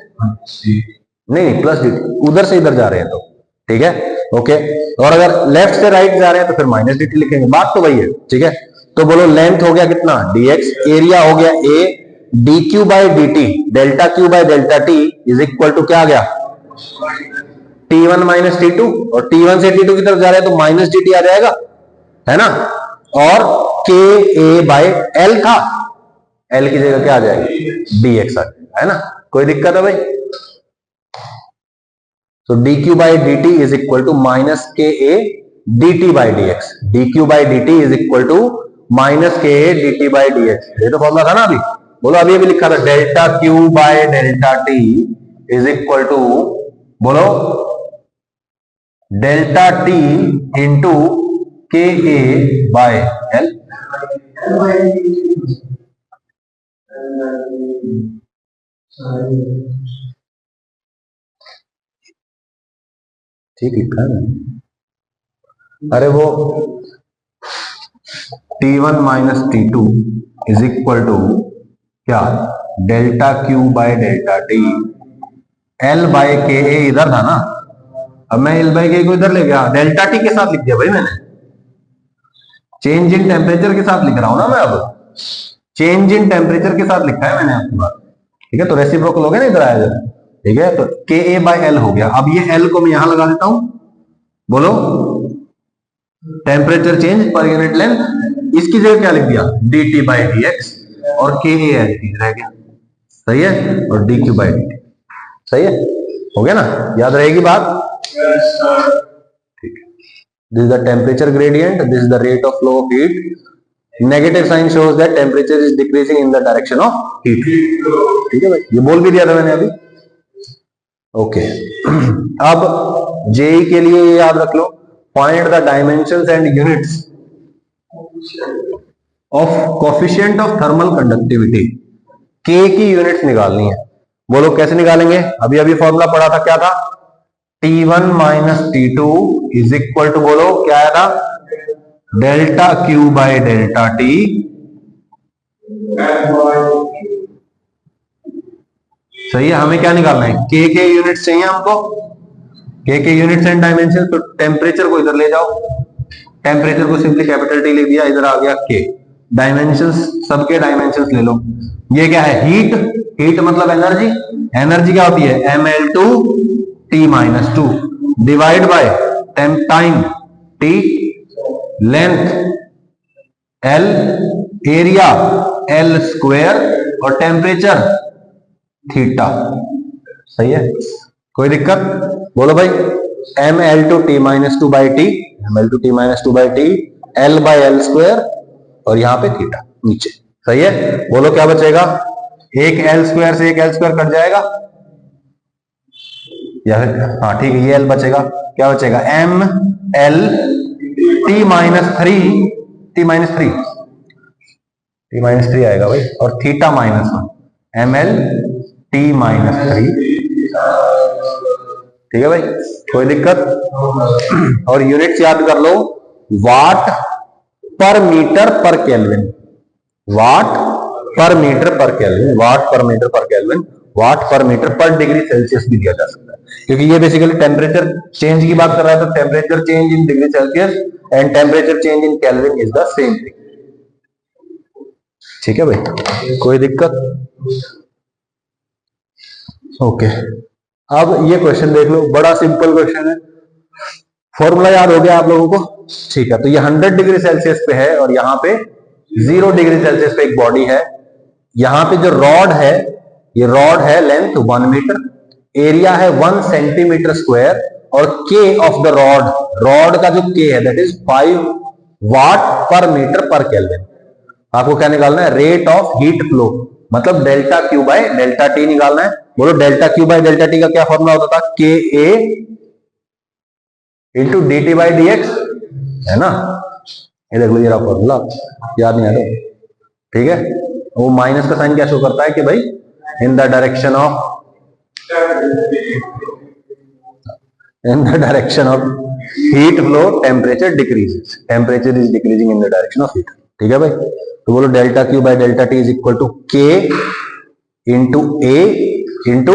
नहीं प्लस dt, उधर से इधर जा रहे हैं तो, ठीक है ओके। और अगर लेफ्ट से राइट जा रहे हैं तो फिर माइनस dt लिखेंगे, बात तो वही है, ठीक है। तो बोलो लेंथ हो गया कितना dx, एरिया हो गया a, dq by dt, delta Q by delta T is equal to क्या आ गया T1 माइनस T2, और T1 से T2 की तरफ जा रहे हैं तो माइनस dt आ जाएगा, है ना। और Ka बाई L था, L की जगह क्या आ जाएगी dx आ जाएगा, है ना। कोई दिक्कत है भाई। तो dq by dt is equal to minus Ka dt by dx, dq by dt is equal to minus Ka dt by dx, ये तो फॉर्मूला था ना अभी। बोलो अभी अभी लिखा था delta Q by delta T is equal to, बोलो delta T into K A by L, ठीक लिखा है। अरे वो T1 minus T2 is equal to क्या, delta Q by delta T, L by K A इधर था ना, अब मैं एल बाय के को इधर ले गया, डेल्टा टी के साथ लिख दिया भाई मैंने, चेंज इन टेम्परेचर के साथ लिख रहा हूं ना मैं, अब चेंज इन टेम्परेचर के साथ लिखा है मैंने आपकी बात, ठीक है। तो रेसिप्रोकल हो गया ना इधर आया जरा, ठीक है। तो के ए बाय एल हो गया। अब ये एल को मैं यहां लगा देता हूं, बोलो टेम्परेचर चेंज पर यूनिट लेंथ, इसकी जगह क्या लिख दिया D T by D x, और के ए एल रह गया, सही है, और D Q by D T, सही है, हो गया ना, याद रहेगी बात, ठीक है। This is the temperature gradient, this is the rate of flow of heat, negative sign shows that temperature is decreasing in the direction of heat, ठीक है भाई, ये बोल भी दिया था मैंने अभी, ओके। अब जेई के लिए ये याद रख लो, find the dimensions and units of coefficient of thermal conductivity, K की यूनिट्स निकालनी है। बोलो कैसे निकालेंगे, अभी अभी फॉर्मूला पढ़ा था, क्या था, T1 minus T2 is equal to, बोलो क्या आया था, delta Q by delta T, सही है। हमें क्या निकालना है, के यूनिट्स चाहिए हमको, के यूनिट्स एंड डायमेंशन। तो टेम्परेचर को इधर ले जाओ, टेम्परेचर को सिंपली कैपिटल टी लिख दिया, इधर आ गया के, डायमेंशंस सबके डायमेंशंस ले लो। ये क्या है, हीट, हीट मतलब एनर्जी, एनर्जी क्या होती है ml2 t minus 2 divide by time t, length l, area l square, और टेम्परेचर थीटा, सही है, कोई दिक्कत, बोलो भाई ml2 t minus 2 by T, ml2 t minus 2 by T, l by L square, और यहां पे थीटा नीचे, सही है। बोलो क्या बचेगा, एक एल स्क्वायर से एक एल स्क्वायर कट जाएगा, या हाँ ठीक है, ये एल बचेगा, क्या बचेगा M L T minus three, T minus three, T minus three आएगा भाई, और theta minus one, M L T minus three, ठीक है भाई, कोई दिक्कत। और यूनिट्स याद कर लो, वाट पर मीटर पर केल्विन, वाट पर मीटर पर केल्विन, वाट पर मीटर पर केल्विन, वाट पर मीटर पर डिग्री सेल्सियस भी दिया जा सकता है, क्योंकि ये बेसिकली टेम्परेचर चेंज की बात कर रहा है, तो temperature change in degree Celsius and temperature change in kelvin is the same thing, ठीक है भाई, कोई दिक्कत, ओके। अब ये क्वेश्चन देख लो, बड़ा सिंपल क्वेश्चन है, फॉर्मूला याद हो गया आप लोगों को, ठीक है। तो ये 100 डिग्री सेल्सियस पे है, और यहाँ पे 0 डिग्री सेल्सियस पे एक बॉडी है, यहाँ पे जो रॉड है, ये रॉड है लेंथ 1 मीटर, एरिया है 1 सेंटीमीटर स्क्वायर, और के ऑफ द रॉड, रॉड का जो के है दैट इज 5 वाट पर मीटर पर केल्विन। आपको क्या निकालना है, रेट ऑफ हीट फ्लो, मतलब delta Q by delta T निकालना है। बोलो delta Q by delta T का क्या फॉर्मूला होता था, K A into D T by D X, है ना। ये देख लो ये रहा फॉर्मूला, याद नहीं आया ठीक है। वो माइनस का साइन क्या शो करता है कि भाई in the direction of heat flow temperature decreases, temperature is decreasing in the direction of heat. ठीक है भाई, तो बोलो delta Q by delta T is equal to K into A into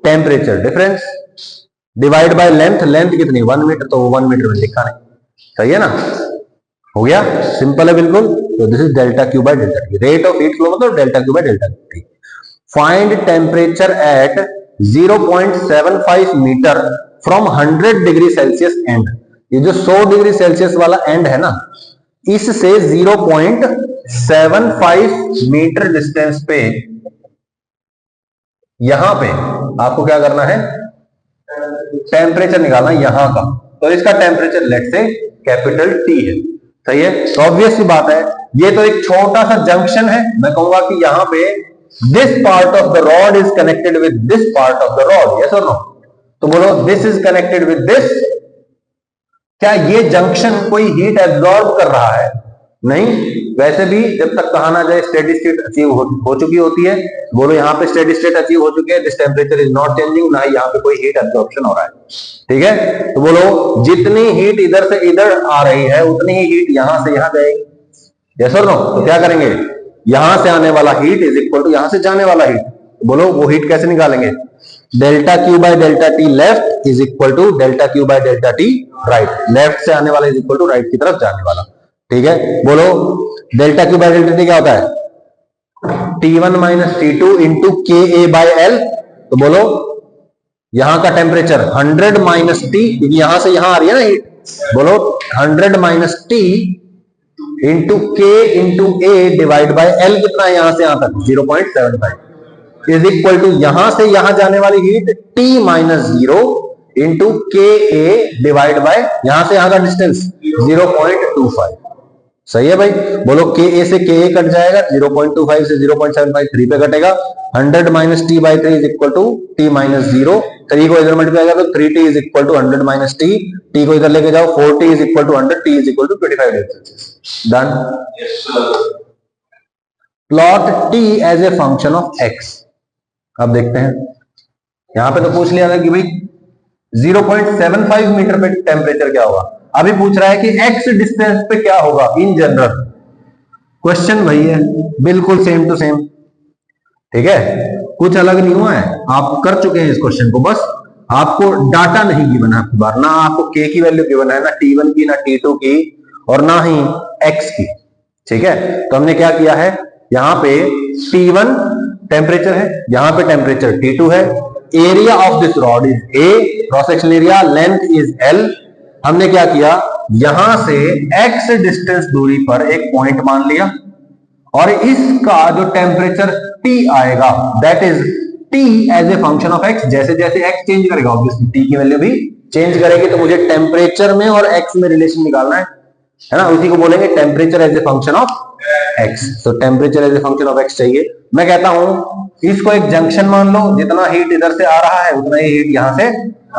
temperature difference divide by length, length कितनी 1 metre, तो 1 metre में लिखा नहीं, सही है ना, हो गया, सिंपल है बिल्कुल। तो this is delta Q by delta T, rate of heat flow मतलब delta Q by delta T. Find temperature at 0.75 meter from 100 degree Celsius and, ये जो 100 डिग्री सेल्सियस वाला एंड है ना, इससे 0.75 मीटर डिस्टेंस पे, यहां पे आपको क्या करना है, टेम्परेचर निकालना यहां का। तो इसका टेम्परेचर लेट से कैपिटल टी है, सही है। तो ऑब्वियस सी बात है, ये तो एक छोटा सा जंक्शन है, मैं कहूंगा कि यहां पे this part of the rod is connected with this part of the rod, yes और नो। तो बोलो this is connected with this, क्या ये जंक्शन कोई हीट एब्जॉर्ब कर रहा है? नहीं। वैसे भी जब तक कहा ना जाए स्टेडी स्टेट अचीव हो चुकी होती है, बोलो यहाँ पे स्टेडी स्टेट अचीव हो चुकी है, this temperature is not changing, ना यहाँ पे कोई हीट एब्जॉर्प्शन हो रहा है, ठीक है। तो बोलो जितनी हीट इधर से इधर आ रही है उतनी ही हीट यहां से यहां जाएगी, यस और नो। तो क्या करेंगे, यहां से आने वाला हीट इज इक्वल टू यहां से जाने वाला हीट, बोलो वो हीट कैसे निकालेंगे, delta Q by delta T left is equal to delta Q by delta T right, left से आने वाला इज इक्वल टू राइट की तरफ जाने वाला, ठीक है। बोलो delta Q by delta T क्या होता है, T1 minus T2 into K A by L. तो बोलो यहां का टेम्परेचर 100 माइनस टी, क्योंकि यहां से यहां आ रही है ना हीट, बोलो 100 माइनस टी इंटू के into A divide by L, कितना है यहां से यहां तक 0.75 इज इक्वल टू यहां से यहां जाने वाली heat T minus 0 into K A divide bye यहां से यहां का डिस्टेंस 0.25, सही है भाई। बोलो के ए से के ए कट जाएगा, 0.25 से 0.75 3 पे कटेगा, 100 minus T by 3 is equal to T minus 0, 3 को इधर मल्टीप्लाई करो तो 3t is equal to 100 minus T, T को इधर लेके जाओ 4t is equal to 100, T is equal to 25 degree Celsius, done. Plot T as a function of X. अब देखते हैं, यहां पे तो पूछ लिया था कि भाई 0.75 मीटर पे टेम्परेचर क्या होगा, अभी पूछ रहा है कि x डिस्टेंस पे क्या होगा इन जनरल। क्वेश्चन वही है, बिल्कुल सेम टू सेम, ठीक है, कुछ अलग नहीं हुआ है, आप कर चुके हैं इस क्वेश्चन को, बस आपको डाटा नहीं गिवन है आपकी बार, ना आपको k की वैल्यू गिवन है, ना t1 की, ना t2 की, और ना ही x की, ठीक है। तो हमने क्या किया है, यहां पे t1 टेम्परेचर है, यहां पे टेम्परेचर t2 है, area of this rod is a, cross sectional area, length is l। हमने क्या किया, यहां से x डिस्टेंस दूरी पर एक पॉइंट मान लिया, और इसका जो टेम्परेचर T आएगा that is T as a function of x, जैसे जैसे x चेंज करेगा ऑब्वियसली T की वैल्यू भी चेंज करेगी, तो मुझे टेम्परेचर में और x में रिलेशन निकालना है ना, उसी को बोलेंगे temperature as a function of x। तो temperature as a function of x चाहिए, मैं कहता हूं इसको एक जंक्शन मान लो, जितना हीट इधर से आ रहा है उतना ही हीट यहां से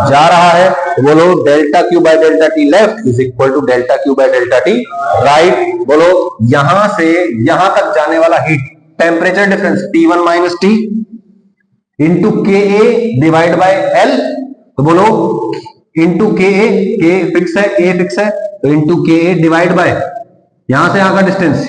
जा रहा है, तो बोलो delta Q by delta T left is equal to delta Q by delta T right. बोलो यहां से यहां तक जाने वाला heat temperature difference T1 minus T into K A divide by L, तो बोलो इंटू के ए, के फिक्स है, ए फिक्स है, तो into K A divide bye यहां से यहां का डिस्टेंस,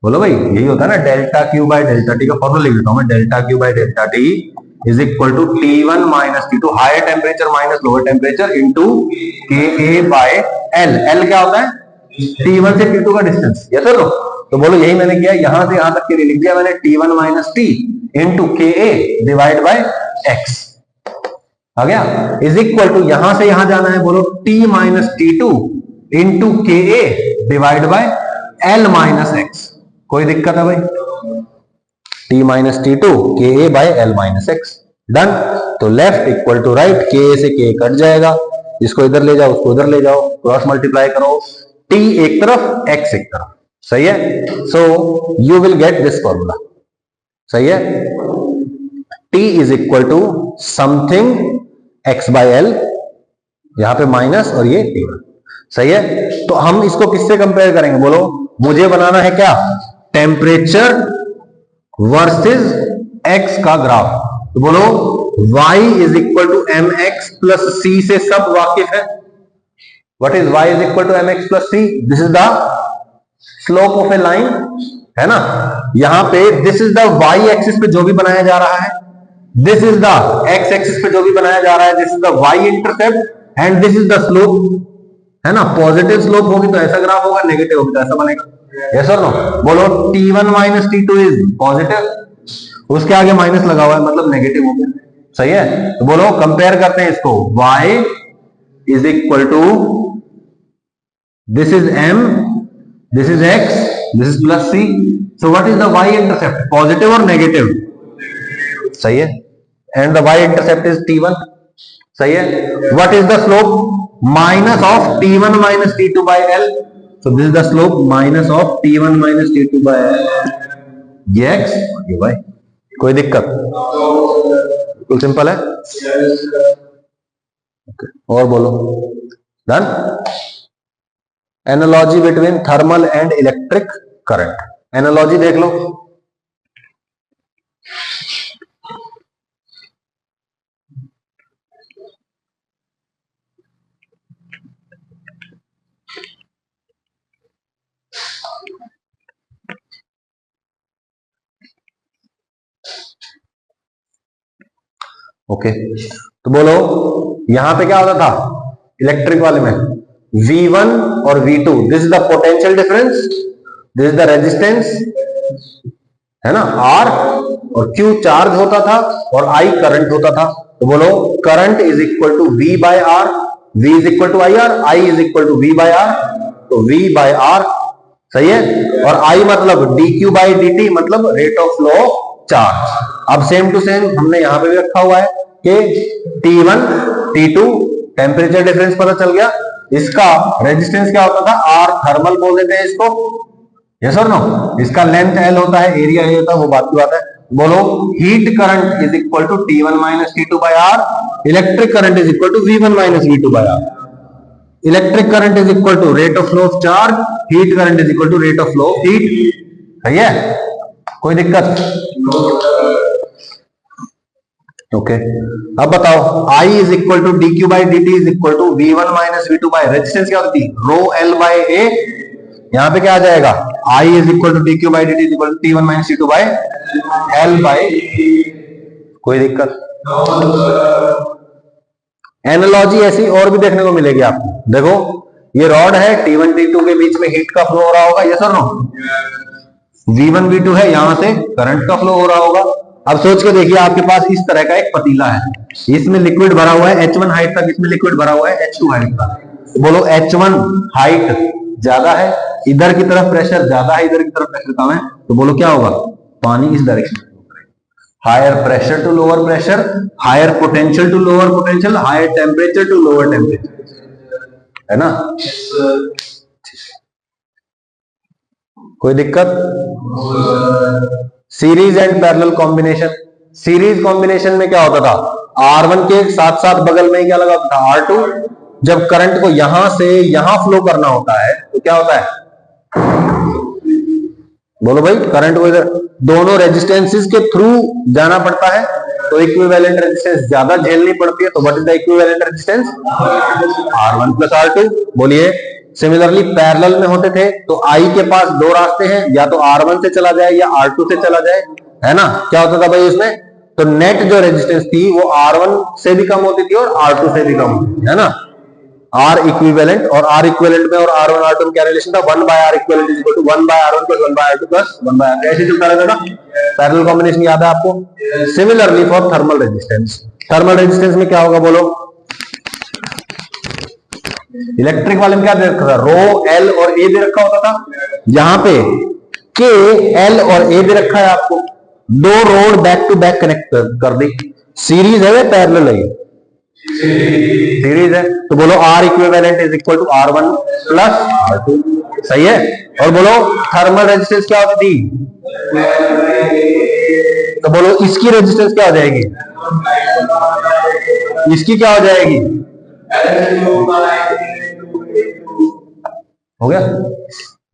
बोलो भाई यही होता है ना delta Q by delta T का फॉर्मूला लिख देता हूं मैं, delta Q by delta T is equal to T1 minus T2 higher temperature minus lower temperature into K A by L. L क्या होता है, T1 से T2 का डिस्टेंस, यस सर। तो बोलो यही मैंने किया, यहां से यहां तक के लिए लिख दिया मैंने T1 minus T into K A divide bye x, आ गया, इज इक्वल टू यहां से यहां जाना है, बोलो T minus T2 into K A divide by L minus X. कोई दिक्कत है भाई, T minus T2 K A by L minus X, done. तो left equal to right, K A से के कट जाएगा, इसको इधर ले जाओ उसको उधर ले जाओ, क्रॉस मल्टीप्लाई करो, T एक तरफ x एक तरफ, सही है। So you will get this formula, सही है। T is equal to something x by L, यहां पे माइनस और ये T1, सही है। तो हम इसको किससे कंपेयर करेंगे, बोलो। मुझे बनाना है क्या, टेम्परेचर वर्सेस एक्स का ग्राफ। तो बोलो y is equal to M X plus C से सब वाकिफ है। What is y is equal to M X plus C? This is the slope of a line, है ना। यहां पे this is the y axis पे जो भी बनाया जा रहा है, this is the x axis पे जो भी बनाया जा रहा है, this is the y intercept and this is the slope, है ना। पॉजिटिव स्लोप होगी तो ऐसा ग्राफ होगा, नेगेटिव होगी तो ऐसा बनेगा। यस और नो? बोलो t1 minus t2 is positive, उसके आगे माइनस लगा हुआ है मतलब नेगेटिव हो गया। सही है। तो बोलो कंपेयर करते हैं इसको, y is equal to this is m, this is x, this is plus c। So what is the y intercept, positive और नेगेटिव? सही है। And the y intercept is t1। सही है। What is the slope, minus of t1 minus t2 by l। So this is the slope minus of t1 minus t2 by l, ये x ये y। कोई दिक्कत? बिल्कुल simple है। okay. और बोलो, done. Analogy between thermal and electric current, analogy देख लो। Okay तो बोलो यहां पे क्या होता था इलेक्ट्रिक वाले में, V1 और V2, this is the potential difference, this is the resistance, है ना, R, और Q चार्ज होता था और I करंट होता था। तो बोलो current is equal to V by R, V is equal to IR, I is equal to V by R। तो V बाय R, सही है। और I मतलब dQ बाई dt, मतलब rate of flow of charge. अब same to same हमने यहां पे भी रखा हुआ है कि T1 T2 टेम्परेचर डिफरेंस पता चल गया, इसका रेजिस्टेंस क्या होता था, R थर्मल बोल देते हैं इसको, यस और नो। इसका लेंथ L होता है, एरिया A होता है, वो बात की बात है। बोलो heat current is equal to T1 minus T2 by R, electric current is equal to V1 minus V2 by R। Electric current is equal to rate of flow of charge, heat current is equal to rate of flow of heat. सही है, कोई दिक्कत? Okay अब बताओ I is equal to D Q by D T is equal to V1 minus V2 by, resistance क्या होती है, rho L by A। यहां पे क्या आ जाएगा, I is equal to D Q by D T is equal to T1 minus T2 by L by. कोई दिक्कत? एनालॉजी ऐसी और भी देखने को मिलेगी आपको। देखो ये रॉड है, T1 T2 के बीच में हीट का फ्लो हो रहा होगा, यस और नो। V1 V2 है, यहां से करंट का फ्लो हो रहा होगा। अब सोच के देखिए आपके पास इस तरह का एक पतीला है, इसमें लिक्विड भरा हुआ है H1 हाइट तक, इसमें लिक्विड भरा हुआ है H2 हाइट तक। बोलो H1 हाइट ज्यादा है, इधर की तरफ प्रेशर ज्यादा है, इधर की तरफ प्रेशर कम है, तो बोलो क्या होगा, पानी इस डायरेक्शन में। Higher pressure to lower pressure, higher potential to lower potential, higher temperature to lower temperature, है ना। कोई दिक्कत? Series and parallel combination, series combination में क्या होता था, R1 के साथ साथ बगल में क्या लगा होता था, R2। जब करंट को यहां से यहां फ्लो करना होता है तो क्या होता है, बोलो भाई, करंट को इधर दोनों रेजिस्टेंसेस के थ्रू जाना पड़ता है, तो इक्विवेलेंट रेजिस्टेंस ज्यादा झेलनी पड़ती है। तो what is the equivalent resistance, R1 plus R2। बोलिए सिमिलरली पैरेलल में होते थे तो I के पास दो रास्ते हैं, या तो R1 से चला जाए या R2 से चला जाए, है ना। क्या होता था भाई उसमें, तो नेट जो रेजिस्टेंस थी वो R1 से भी कम होती थी और R2 से भी कम होती थी, है ना। R इक्विवेलेंट, और R इक्विवेलेंट में और R1 R2 में क्या रिलेशन था, 1 by R equivalent is equal to 1 by R1 plus 1 by R2 plus 1 by R। ऐसे चलता रहता था, पैरेलल कॉम्बिनेशन याद है आपको। Similarly for thermal resistance, thermal resistance में क्या होगा, बोलो। इलेक्ट्रिक वाले में क्या दे रखा था, रो L और A दे रखा होता था, यहां पे K L और A दे रखा है आपको। दो rod back to back connect कर दी, सीरीज है या पैरेलल है, सीरीज है। तो बोलो R equivalent is equal to R1 plus R2, सही है। और बोलो थर्मल रेजिस्टेंस क्या होती थी, तो बोलो इसकी रेजिस्टेंस क्या हो जाएगी, इसकी क्या हो जाएगी, हो गया,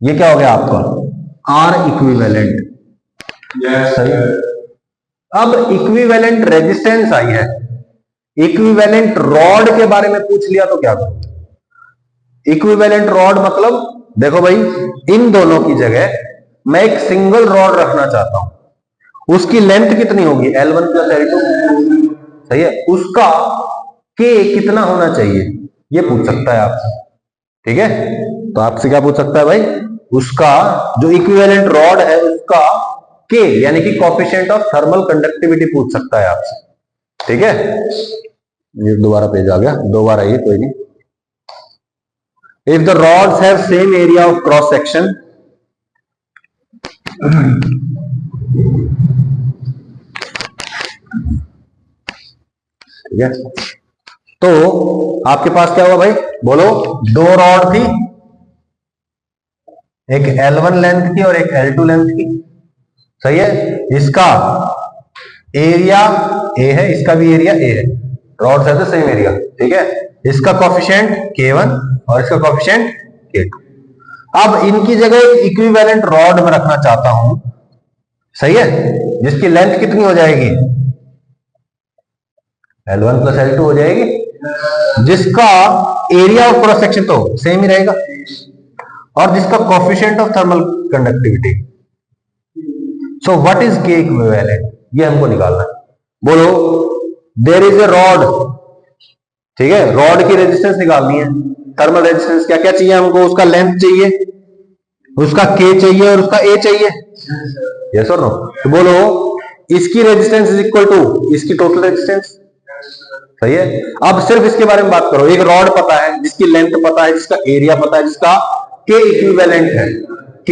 ये क्या हो गया आपका आर इक्विवेलेंट। सही। अब इक्विवेलेंट रेजिस्टेंस आई है, इक्विवेलेंट रॉड के बारे में पूछ लिया तो क्या करो? इक्विवेलेंट रॉड मतलब देखो भाई, इन दोनों की जगह मैं एक सिंगल रॉड रखना चाहता हूं, उसकी लेंथ कितनी होगी L1 प्लस L2, सही है, उसका K कितना होना चाहिए ये पूछ सकता है आपसे। ठीक है, तो आपसे क्या पूछ सकता है भाई, उसका जो इक्विवेलेंट रॉड है उसका K यानी कि कोएफिशिएंट ऑफ थर्मल कंडक्टिविटी पूछ सकता है आपसे। ठीक है, ये दोबारा पेज आ गया, दो बार आइए कोई नहीं। If the rods have same area of cross section, ठीक है, तो आपके पास क्या हुआ भाई, बोलो, दो रॉड थी, एक L1 लेंथ की और एक L2 लेंथ की, सही है, इसका एरिया A है, इसका भी एरिया A है, रॉड्स है तो सेम एरिया। ठीक है, इसका कोएफिशिएंट K1 और इसका कोएफिशिएंट K2। अब इनकी जगह एक इक्विवेलेंट रॉड में रखना चाहता हूं, सही है, जिसकी लेंथ कितनी हो जाएगी L1 प्लस L2 हो जाएगी, जिसका एरिया ऑफ क्रॉस सेक्शन तो सेम ही रहेगा, और जिसका coefficient of thermal conductivity. So what is K equivalent, ये हमको निकालना है। बोलो, देयर इज ए रॉड, ठीक है, रॉड की रेजिस्टेंस निकालनी है, थर्मल रेजिस्टेंस क्या क्या चाहिए हमको, उसका लेंथ चाहिए, उसका K चाहिए और उसका A चाहिए, यस और नो। तो बोलो, इसकी रेजिस्टेंस इज इक्वल टू इसकी टोटल रेजिस्टेंस, सही है। अब सिर्फ इसके बारे में बात करो, एक रॉड पता है, जिसकी लेंथ पता है, जिसका एरिया पता है, जिसका K इक्विवेलेंट है, K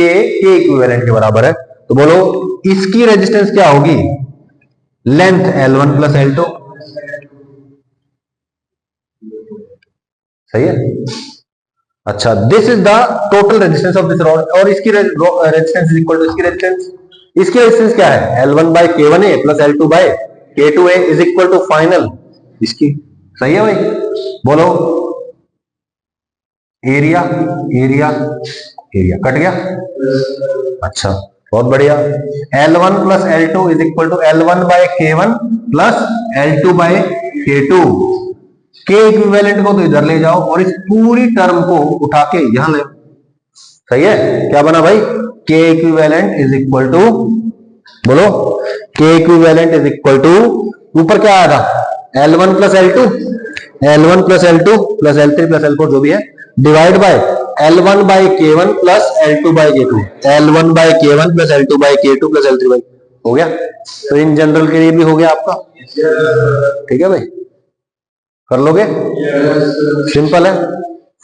इक्विवेलेंट के बराबर है, तो बोलो इसकी रेजिस्टेंस क्या होगी, लेंथ L1 प्लस L2, सही है। अच्छा, this is the total resistance of this rod, और इसकी रेजिस्टेंस इज इक्वल टू इसकी रेजिस्टेंस, इसकी रेजिस्टेंस क्या है L1 by K1A plus L2 by K2A is equal to final इसकी, सही है भाई। बोलो, एरिया एरिया एरिया कट गया, अच्छा बहुत बढ़िया, L1 plus L2 is equal to L1 by K1 plus L2 by K2। K equivalent को तो इधर ले जाओ और इस पूरी टर्म को उठा के यहां ले, सही है, क्या बना भाई, K equivalent is equal to, बोलो, K equivalent is equal to, ऊपर क्या आया था L1 plus L2, L1 plus L2 plus L3 plus L4 जो भी है, divide by L1 by K1 plus L2 by K2, L1 by K1 plus L2 by K2 plus L3 by, हो गया। तो इन जनरल के लिए भी हो गया आपका, ठीक है भाई, कर लोगे, सिंपल है।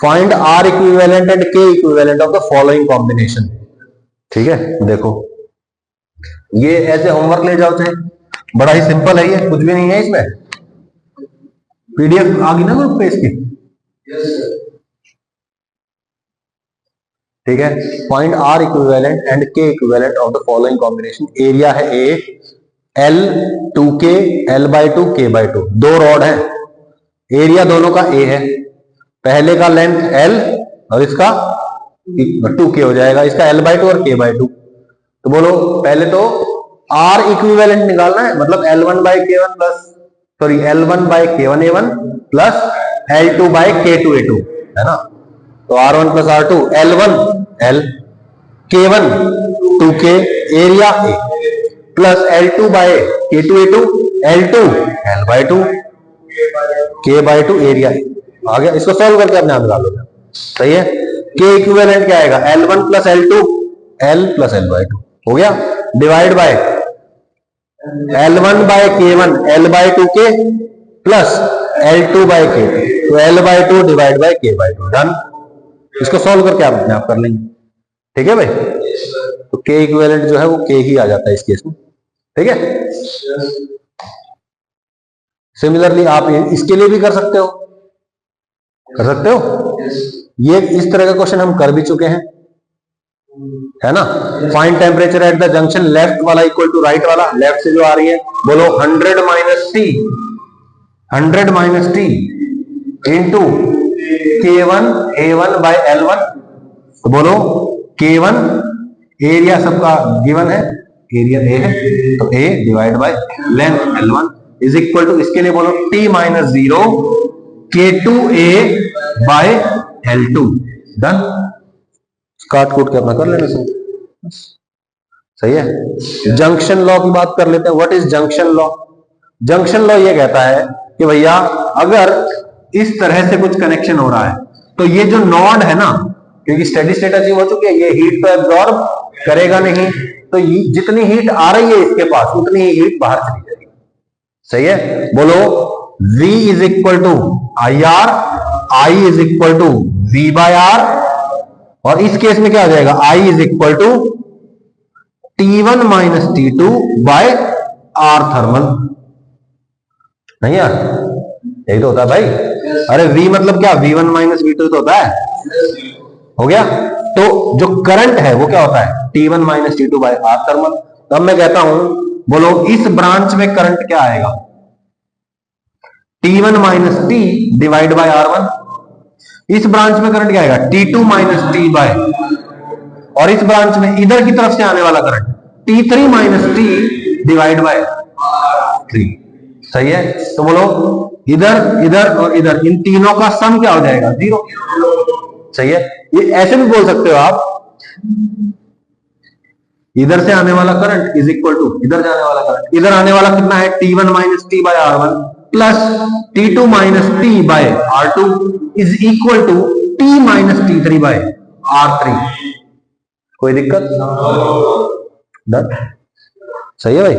Find R equivalent and K equivalent of the following combination, ठीक है, देखो ये ऐसे होमवर्क ले जाओ, चाहे बड़ा ही सिंपल है, ये कुछ भी नहीं है इसमें, पीडीएफ आ गई ना ग्रुप पे इसकी, ठीक है। Find R equivalent and K equivalent of the following combination, area है A, L 2K L by 2 K by 2, दो रॉड है, एरिया दोनों का A है, पहले का लेंथ L और इसका 2K हो जाएगा, इसका L बाय 2 और K बाय 2। तो बोलो, पहले तो R इक्विवेलेंट निकालना है, मतलब L1 by K1 plus, sorry L1 by K1A1 plus L2 by K2A2, है ना, तो R1 plus R2, L1 L, K1 2K area A plus L2 by K2A2, L2 L by 2 K by 2 area आ गया। इसको solve करके अपने आप निकाल लो, सही है। K इक्विवेलेंट क्या आएगा, L1 plus L2 L plus L by 2 हो गया, divide by L1 by K1 L by 2K plus L2 by K2, तो L by 2 divide by K by 2, done. इसको सॉल्व करके आप अपने आप कर लेंगे, ठीक है भाई। तो K इक्विवेलेंट जो है वो K ही आ जाता है इस केस में, ठीक है। सिमिलरली आप इसके लिए भी कर सकते हो, कर सकते हो, ये इस तरह का क्वेश्चन हम कर भी चुके हैं, है ना। Find temperature at the junction, left वाला इक्वल टू राइट वाला, लेफ्ट से जो आ रही है, बोलो 100 minus T into K1 A1 bye L1 तो बोलो K1 एरिया सबका गिवन है, एरिया ए है, तो A divide by length L1 is equal to, इसके लिए बोलो T minus 0 K2A bye L2। Done, काट कूट के अपना कर लेना सही है। जंक्शन लॉ की बात कर लेते हैं। What is junction law? Junction law ये कहता है कि भैया अगर इस तरह से कुछ कनेक्शन हो रहा है तो ये जो नॉड है ना, क्योंकि स्टेडी स्टेट अचीव हो चुकी है, ये हीट तो एब्जॉर्ब करेगा नहीं, तो जितनी हीट आ रही है इसके पास उतनी ही हीट बाहर चली जाएगी। सही है, बोलो V is equal to I R, I is equal to V by R, और इस केस में क्या हो जाएगा, I is equal to T1 minus T2 by R thermal. नहीं यार, यही तो होता है भाई। अरे V मतलब क्या, V1 माइनस V2 तो होता है, हो गया। तो जो करंट है वो क्या होता है, T1 minus T2 by R thermal. तब मैं कहता हूं, बोलो इस ब्रांच में करंट क्या आएगा, T1 minus T divide by R1। इस ब्रांच में करंट क्या आएगा, T2 माइनस T बाय, और इस ब्रांच में इधर की तरफ से आने वाला current T3 minus T divide by R3। सही है, तो बोलो इधर इधर और इधर, इन तीनों का सम क्या हो जाएगा, 0। सही है, ये ऐसे भी बोल सकते हो आप, इधर से आने वाला करंट इज इक्वल टू इधर जाने वाला करंट, इधर आने वाला कितना है, T1 minus T by R1 plus T2 minus T by R2 is equal to T minus T3 by R3। कोई दिक्कत? डन, सही है भाई।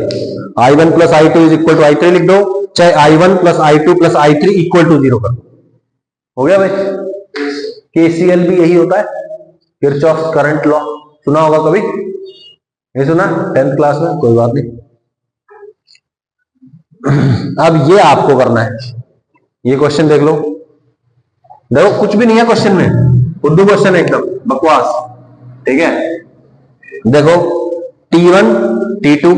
I1 plus I2 is equal to I3 लिख दो, चाहे I1 plus I2 plus I3 equal to 0 कर दो, हो गया भाई। KCL भी यही होता है, किरचॉफ्स करंट लॉ, सुना होगा कभी, नहीं सुना 10th क्लास में, कोई बात नहीं। अब ये आपको करना है, ये क्वेश्चन देख लो, देखो कुछ भी नहीं है क्वेश्चन में, उर्दू क्वेश्चन है एकदम बकवास, ठीक है। देखो T1 T2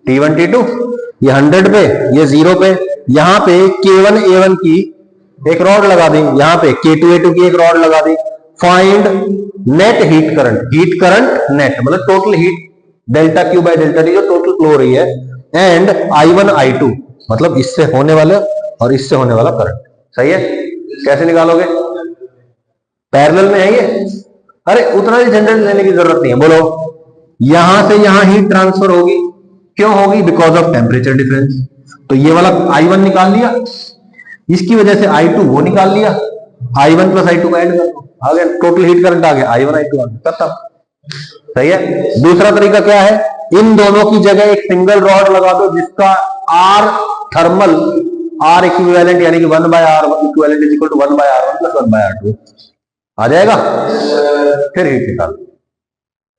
T1 T2 ये 100 पे, ये 0 पे, यहां पे K1 A1 की एक रॉड लगा दी, यहां पे K2 A2 की एक रॉड लगा दी। Find net heat current, heat current net मतलब total heat delta Q by delta T जो टोटल फ्लो हो रही है, एंड I1 I2 मतलब इससे होने वाला और इससे होने वाला करंट। सही है, कैसे निकालोगे, पैरेलल में है ये, अरे उतना ही झंझट लेने की जरूरत नहीं है। बोलो यहां से यहां हीट ट्रांसफर होगी, क्यों होगी, बिकॉज ऑफ टेम्परेचर डिफरेंस। तो ये वाला I1 निकाल लिया, इसकी वजह से I2 वो निकाल लिया, I1 प्लस I2 का ऐड कर दो, आ गया टोटल हीट करंट आ गया, I1 I2 आ गया, खत्म। सही है। दूसरा तरीका क्या है, इन दोनों की जगह एक सिंगल रॉड लगा दो जिसका R थर्मल, R इक्विवेलेंट यानी कि 1 by R equivalent is equal to 1 by R1 plus 1 by R2 आ जाएगा, फिर हीट निकालो।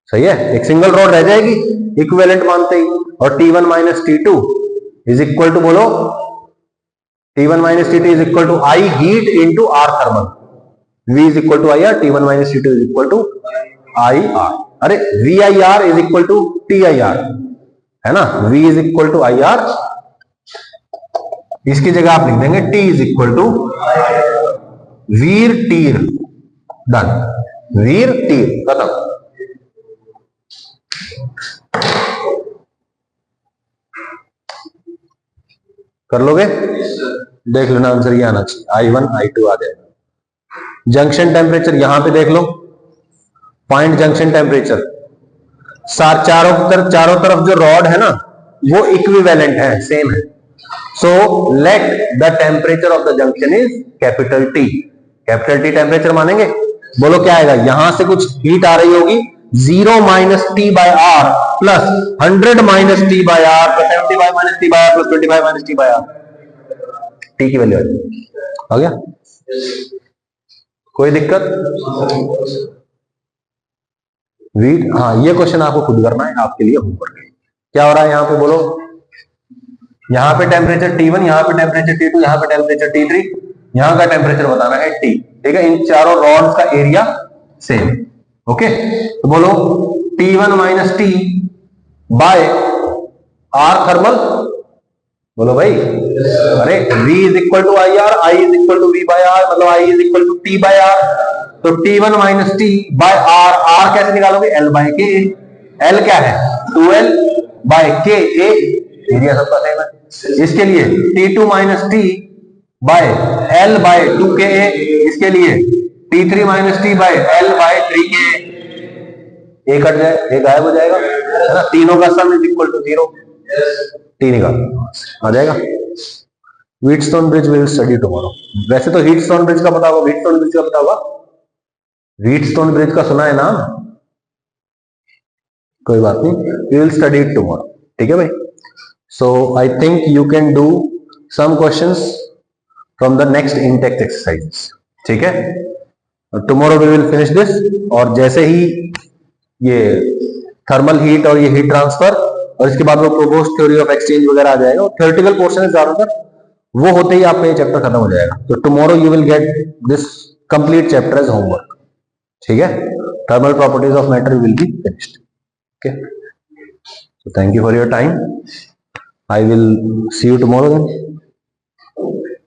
सही है, एक सिंगल रॉड रह जाएगी इक्विवेलेंट मानते ही, और T1 minus T2 is equal to, बोलो T1 minus T2 is equal to I heat into R thermal, V is equal to IR, T1 minus T2 is equal to IR। अरे VIR is equal to TIR है ना, V is equal to IR, इसकी जगह आप लिख देंगे T is equal to VIR TIR. Done, VIR TIR, खत्म। कर लोगे, देख लेना आंसर ये आना चाहिए, I1 I2 आ जाएगा। जंक्शन टेम्परेचर यहां पे देख लो, पॉइंट जंक्शन टेम्परेचर, चारों तरफ जो रॉड है ना वो इक्विवेलेंट है, सेम है। So let the temperature of the junction is capital T। Capital T temperature मानेंगे, बोलो क्या आएगा, यहां से कुछ हीट आ रही होगी, 0 minus T by R plus 100 minus T by R plus 75 minus T by R plus 25 minus T by R, T की वैल्यू आ गया। कोई दिक्कत? वीट, हाँ ये क्वेश्चन आपको खुद करना है, आपके लिए होमवर्क है। क्या हो रहा है यहां पे, बोलो यहां पे टेम्परेचर T1, यहां पे टेम्परेचर T2, यहां पे टेम्परेचर T3, यहां का टेम्परेचर बताना है T, ठीक है। इन चारों रॉड्स का एरिया सेम, ओके। तो बोलो T1 minus T by R thermal, बोलो भाई, अरे V is equal to IR, I is equal to V by R, मतलब I is equal to T by R, तो T1 minus T by R, R कैसे निकालोगे, L bye के, L क्या है 2L बाय के, ए area सबका same है। इसके लिए T2 minus T by L by 2 K A, इसके लिए T3 minus T by L by 3 K A, cut जाए, ए गायब हो जाएगा है ना, तीनों का sum is equal to 0, T निकाल आ जाएगा। Wheatstone bridge will study tomorrow. वैसे तो व्हीटस्टोन ब्रिज का पता होगा, व्हीटस्टोन ब्रिज का पता होगा, व्हीटस्टोन ब्रिज का सुना है नाम, कोई बात नहीं, we will study it tomorrow, ठीक है भाई। So I think you can do some questions from the next intext exercises, ठीक है। Tomorrow we will finish this, और जैसे ही ये थर्मल हीट और ये हीट ट्रांसफर और इसके बाद वो प्रोपोज्ड थ्योरी ऑफ एक्सचेंज वगैरह आ जाएगा, और थ्योरेटिकल पोर्शन है ज्यादातर, वो होते ही आपका ये चैप्टर खत्म हो जाएगा। तो tomorrow you will get this complete chapter as homework, ठीक है। Thermal properties of matter will be finished, okay. So thank you for your time, I will see you tomorrow then.